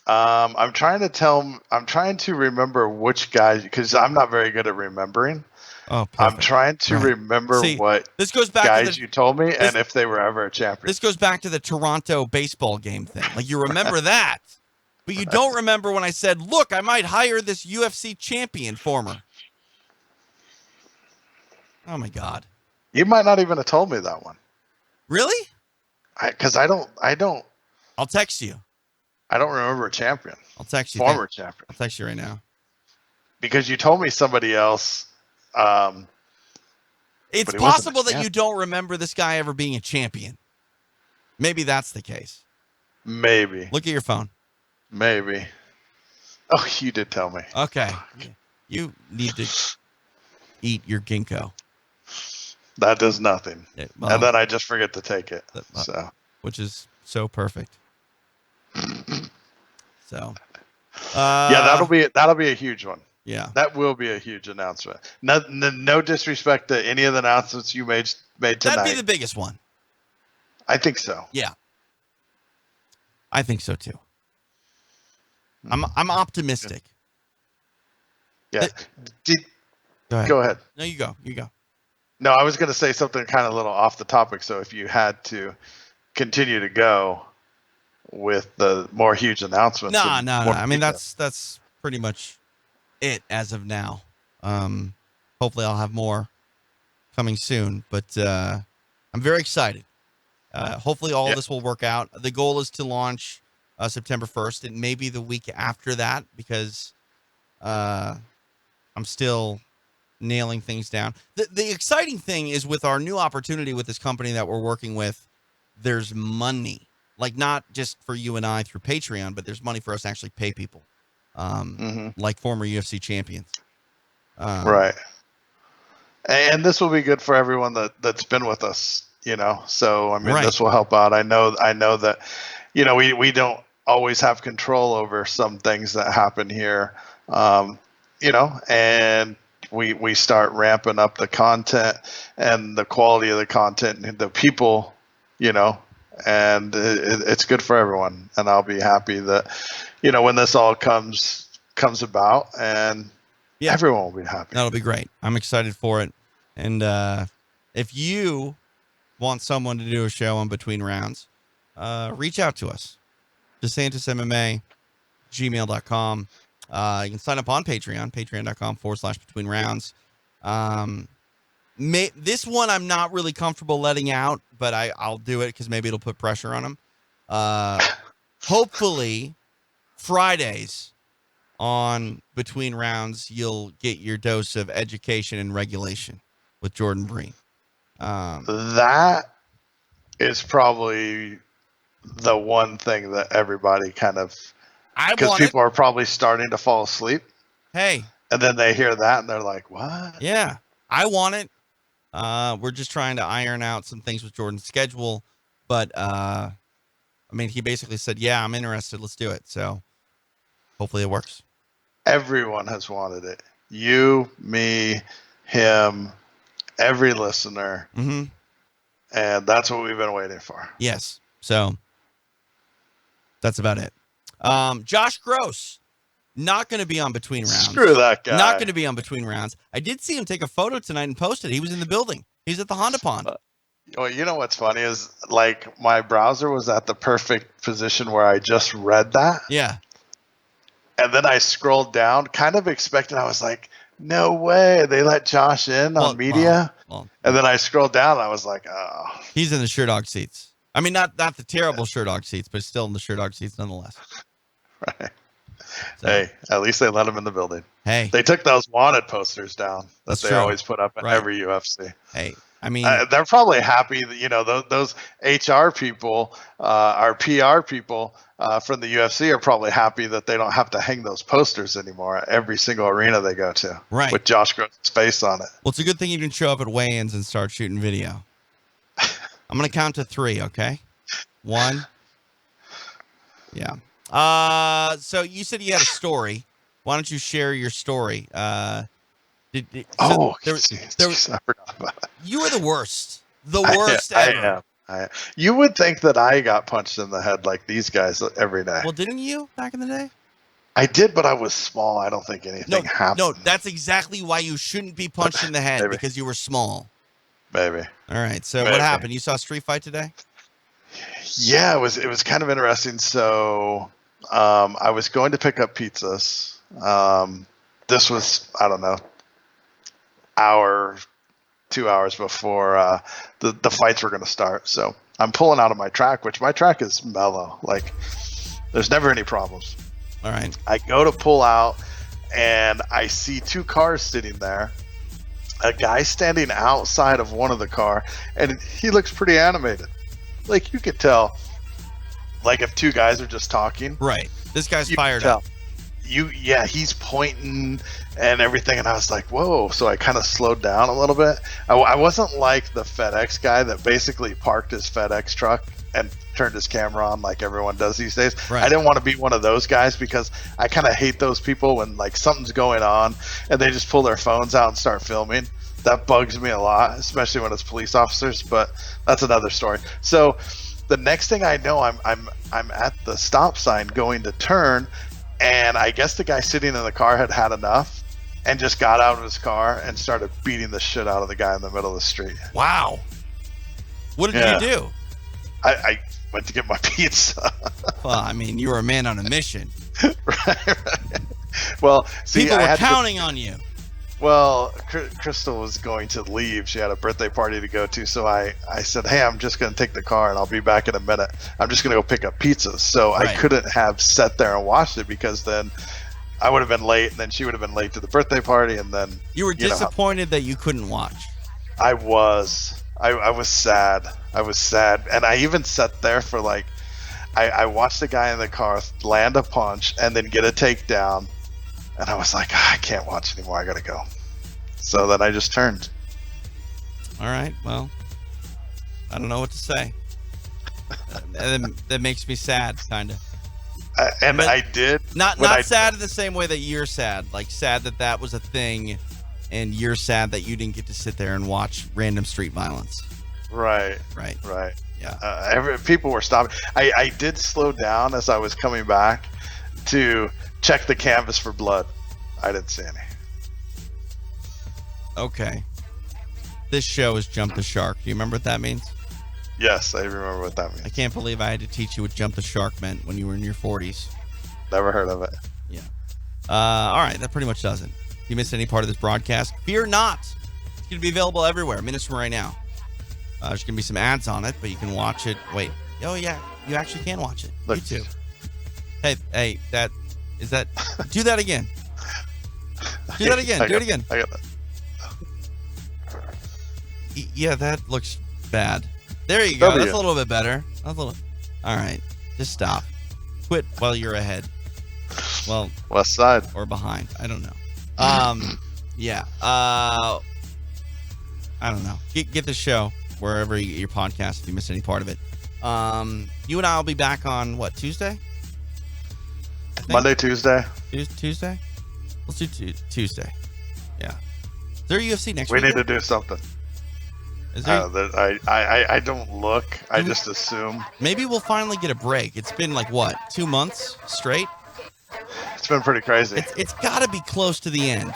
I'm trying to remember which guy, because I'm not very good at remembering. Oh, perfect. I'm trying to remember what this goes back guys to you told me and if they were ever a champion. This goes back to the Toronto baseball game thing. Like, you remember that, but you don't remember when I said, look, I might hire this UFC champion former. Oh, my God. You might not even have told me that one. Really? Because I don't. I'll text you. I don't remember a champion. I'll text you. Former champion. I'll text you right now. Because you told me somebody else. It's possible that you don't remember this guy ever being a champion. Maybe that's the case. Maybe. Look at your phone. Maybe. Oh, you did tell me. Okay. You need to eat your ginkgo. That does nothing. Well, and then I just forget to take it. Which is so perfect. So. Yeah, that'll be a huge one. Yeah, that will be a huge announcement. No disrespect to any of the announcements you made tonight. That'd be the biggest one. I think so. Yeah, I think so too. I'm optimistic. Yeah. Go ahead. No, you go. You go. No, I was going to say something kind of a little off the topic. So if you had to continue to go with the more huge announcements, no. I mean, that's pretty much it as of now. Hopefully I'll have more coming soon, but I'm very excited. Hopefully all of this will work out. The goal is to launch September 1st. It may be the week after that because I'm still nailing things down. The exciting thing is with our new opportunity with this company that we're working with, there's money, like not just for you and I through Patreon, but there's money for us to actually pay people. Like former UFC champions. Right. And this will be good for everyone that's been with us, so I mean, This will help out. I know that, we don't always have control over some things that happen here, and we start ramping up the content and the quality of the content and the people, and it's good for everyone. And I'll be happy that, when this all comes about, and everyone will be happy. That'll be great. I'm excited for it. And if you want someone to do a show on Between Rounds, reach out to us. DeSantisMMA@gmail.com. You can sign up on Patreon, patreon.com/Between Rounds. This one I'm not really comfortable letting out, but I'll do it because maybe it'll put pressure on them. Hopefully, Fridays on Between Rounds, you'll get your dose of education and regulation with Jordan Breen. That is probably the one thing that everybody kind of, because people are probably starting to fall asleep. Hey. And then they hear that and they're like, what? Yeah, I want it. We're just trying to iron out some things with Jordan's schedule. But, he basically said, yeah, I'm interested. Let's do it. So hopefully it works. Everyone has wanted it. You, me, him, every listener. Mm-hmm. And that's what we've been waiting for. Yes. So that's about it. Josh Gross, not going to be on Between Rounds. Screw that guy. Not going to be on Between Rounds. I did see him take a photo tonight and post it. He was in the building. He's at the Honda Pond. Well, you know what's funny is, like, my browser was at the perfect position where I just read that. Yeah. And then I scrolled down, kind of expecting, I was like, no way. They let Josh in on media. And then I scrolled down and I was like, oh. He's in the Sherdog seats. I mean, not the terrible Sherdog seats, but still in the Sherdog seats nonetheless. Right. So. Hey, at least they let him in the building. Hey. They took those wanted posters down that they always put up at every UFC. Hey, I mean, they're probably happy that, those HR people, our PR people from the UFC are probably happy that they don't have to hang those posters anymore at every single arena they go to. Right. With Josh Gross' face on it. Well, it's a good thing you didn't show up at weigh-ins and start shooting video. I'm going to count to 3, okay? 1. Yeah. So you said you had a story. Why don't you share your story? I forgot about it. You were the worst. The worst ever. I am. You would think that I got punched in the head like these guys every day. Well, didn't you back in the day? I did, but I was small. I don't think anything happened. No, that's exactly why you shouldn't be punched in the head, because you were small. Maybe. All right. So what happened? You saw a street fight today? Yeah, it was kind of interesting. So I was going to pick up pizzas. This was, I don't know, 2 hours before the fights were going to start. So I'm pulling out of my track, which my track is mellow. Like, there's never any problems. All right. I go to pull out, and I see 2 cars sitting there. A guy standing outside of one of the car, and he looks pretty animated. Like, you could tell, like, if 2 guys are just talking. Right. This guy's fired up. He's pointing and everything, and I was like, whoa. So I kind of slowed down a little bit. I wasn't like the FedEx guy that basically parked his FedEx truck and turned his camera on like everyone does these days. Right. I didn't want to be one of those guys, because I kind of hate those people when, like, something's going on and they just pull their phones out and start filming. That bugs me a lot, especially when it's police officers, but that's another story. So the next thing I know, I'm at the stop sign going to turn, and I guess the guy sitting in the car had enough and just got out of his car and started beating the shit out of the guy in the middle of the street. Wow. What did you do? I went to get my pizza. Well, I mean, you were a man on a mission. right. Well, see, people were counting on you. Well, Crystal was going to leave. She had a birthday party to go to. So I said, hey, I'm just going to take the car and I'll be back in a minute. I'm just going to go pick up pizzas. So I couldn't have sat there and watched it, because then I would have been late, and then she would have been late to the birthday party. And then you were disappointed that you couldn't watch. I was. I was sad. I was sad. And I even sat there for like, I watched the guy in the car land a punch and then get a takedown. And I was like, I can't watch anymore. I got to go. So then I just turned. All right. Well, I don't know what to say. That makes me sad, kind of. I did. Not sad in the same way that you're sad. Like, sad that was a thing, and you're sad that you didn't get to sit there and watch random street violence. Right. Yeah. Yeah. People were stopping. I did slow down as I was coming back to check the canvas for blood. I didn't see any. Okay. This show is Jump the Shark. Do you remember what that means? Yes, I remember what that means. I can't believe I had to teach you what Jump the Shark meant when you were in your 40s. Never heard of it. Yeah. All right, that pretty much does it. If you missed any part of this broadcast, fear not. It's going to be available everywhere, minutes from right now. There's going to be some ads on it, but you can watch it. Wait. Oh, yeah. You actually can watch it. Look. YouTube. Hey, do that again. Do that again. Do it again. I got that. Yeah, that looks bad. There you go. W. That's a little bit better. All right. Just stop. Quit while you're ahead. Well, West side. or behind. I don't know. Yeah. I don't know. Get the show wherever you get your podcast if you miss any part of it. You and I will be back on what, Tuesday? I think? Monday, Tuesday. Tuesday? Let's do Tuesday. Yeah. Is there a UFC next We week? need to do something. Is there? I don't look. I just assume. Maybe we'll finally get a break. It's been like what, 2 months straight? It's been pretty crazy. It's got to be close to the end.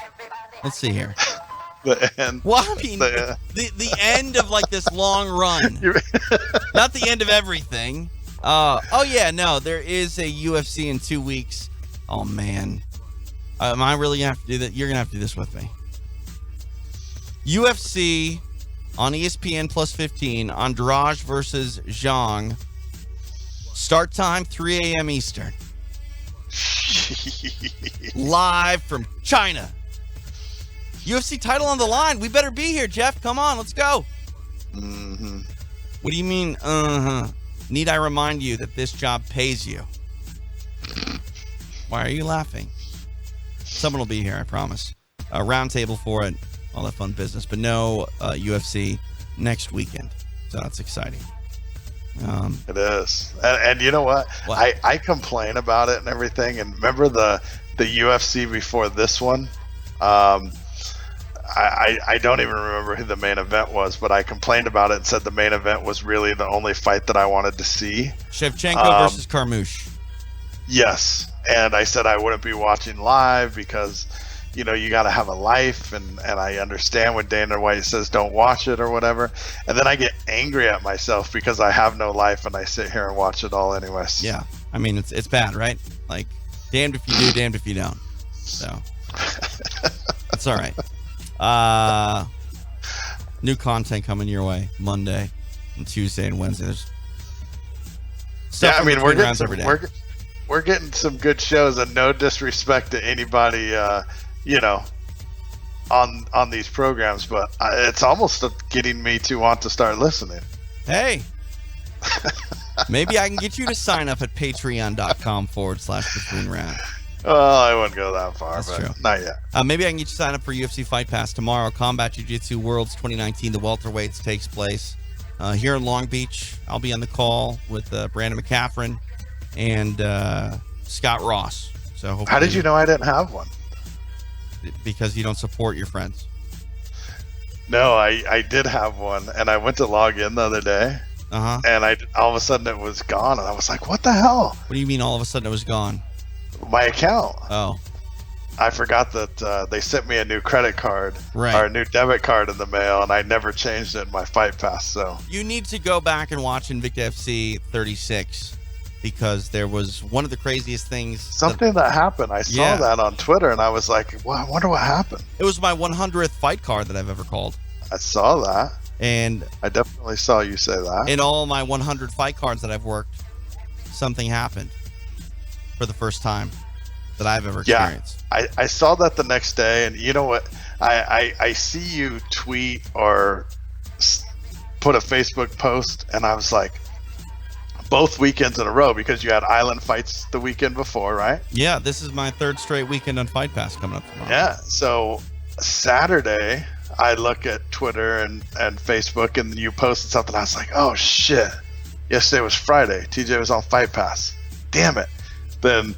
Let's see here. The end. Well, I mean, the end of like this long run, not the end of everything. Oh yeah, no, there is a UFC in 2 weeks. Oh man, am I really gonna have to do that? You're gonna have to do this with me. UFC on ESPN plus 15. Andrade versus Zhang. Start time 3 a.m. Eastern. Live from China. UFC title on the line. We better be here, Jeff. Come on, let's go. Mm-hmm. What do you mean, Need I remind you that this job pays you? Why are you laughing? Someone will be here, I promise. A round table for it, all that fun business. But no UFC next weekend. So that's exciting. It is. And you know what? I complain about it and everything. And remember the UFC before this one? I don't even remember who the main event was, but I complained about it and said the main event was really the only fight that I wanted to see. Shevchenko versus Carmouche. Yes. And I said I wouldn't be watching live because, you know, you got to have a life. And I understand when Dana White says don't watch it or whatever. And then I get angry at myself because I have no life and I sit here and watch it all anyways. Yeah. I mean, it's bad, right? Like, damned if you do, damned if you don't. So, it's all right. New content coming your way Monday and Tuesday and Wednesday. There's yeah, I mean, we're getting every day. We're getting some good shows, and no disrespect to anybody, you know, on these programs, but it's almost getting me to want to start listening. Hey, maybe I can get you to sign up at patreon.com/between round. Well, I wouldn't go that far, That's but true. not yet. Maybe I can get you to sign up for UFC Fight Pass tomorrow. Combat Jiu-Jitsu Worlds 2019, the welterweights takes place here in Long Beach. I'll be on the call with Brandon McCaffrey and Scott Ross. So How did you know I didn't have one? Because you don't support your friends. No, I did have one, and I went to log in the other day, and all of a sudden it was gone, and I was like, what the hell? What do you mean all of a sudden it was gone? My account. Oh. I forgot that they sent me a new credit card, right, or a new debit card in the mail, and I never changed it in my Fight Pass. So you need to go back and watch Invicta FC 36 because there was one of the craziest things. Something that happened. I saw that on Twitter, and I was like, well, I wonder what happened. It was my 100th fight card that I've ever called. I saw that. And I definitely saw you say that. In all my 100 fight cards that I've worked, something happened for the first time that I've ever experienced. Yeah, I saw that the next day, and you know what? I see you tweet or put a Facebook post, and I was like, both weekends in a row, because you had Island fights the weekend before, right? Yeah, this is my third straight weekend on Fight Pass coming up tomorrow. Yeah, so Saturday, I look at Twitter and Facebook, and you posted something. I was like, oh, shit. Yesterday was Friday. TJ was on Fight Pass. Damn it. Then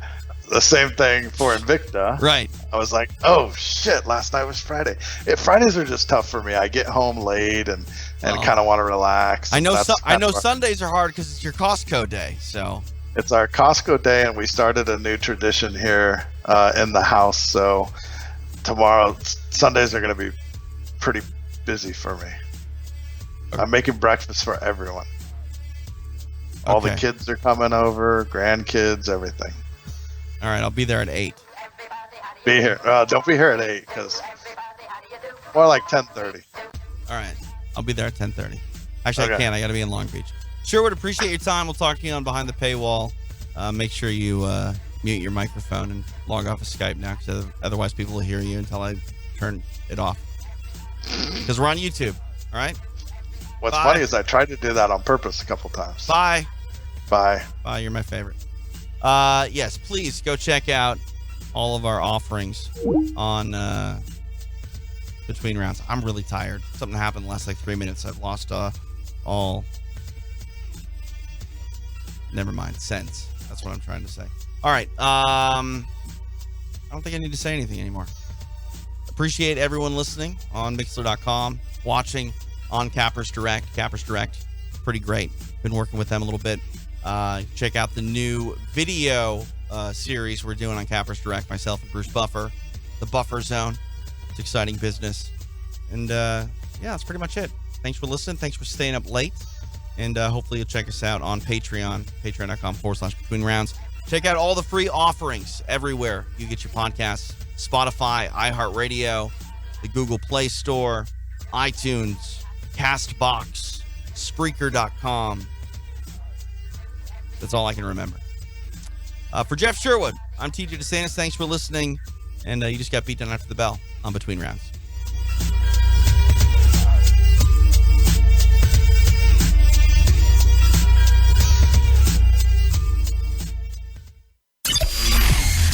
the same thing for Invicta. Right. I was like, oh shit, last night was Friday. Fridays are just tough for me. I get home late and kind of want to relax. I know Sundays are hard because it's your Costco day. So it's our Costco day, and we started a new tradition here in the house. So tomorrow, Sundays are going to be pretty busy for me. Okay. I'm making breakfast for everyone. All the kids are coming over, grandkids, everything. All right, I'll be there at 8. Be here. Don't be here at 8, because more like 10:30. All right, I'll be there at 10:30. Actually, okay. I can't. I got to be in Long Beach. Sure would appreciate your time. We'll talk to you on Behind the Paywall. Make sure you mute your microphone and log off of Skype now, because otherwise people will hear you until I turn it off. Because we're on YouTube. All right? What's funny is I tried to do that on purpose a couple times. Bye. Bye. Bye. You're my favorite. Yes, please go check out all of our offerings on Between Rounds. I'm really tired. Something happened in the last 3 minutes. I've lost all. Never mind. Sense. That's what I'm trying to say. All right. I don't think I need to say anything anymore. Appreciate everyone listening on Mixler.com, watching on Cappers Direct. Cappers Direct, pretty great. Been working with them a little bit. Check out the new video series we're doing on Cappers Direct, myself and Bruce Buffer, the Buffer Zone. It's exciting business. And yeah, that's pretty much it. Thanks for listening. Thanks for staying up late. And hopefully you'll check us out on Patreon, patreon.com/Between Rounds. Check out all the free offerings everywhere you get your podcasts. Spotify, iHeartRadio, the Google Play Store, iTunes, CastBox, Spreaker.com. That's all I can remember. For Jeff Sherwood, I'm TJ DeSantis. Thanks for listening. And you just got beat down after the bell on Between Rounds.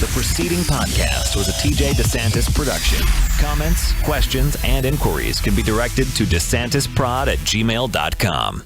The preceding podcast was a TJ DeSantis production. Comments, questions, and inquiries can be directed to DeSantisProd@gmail.com.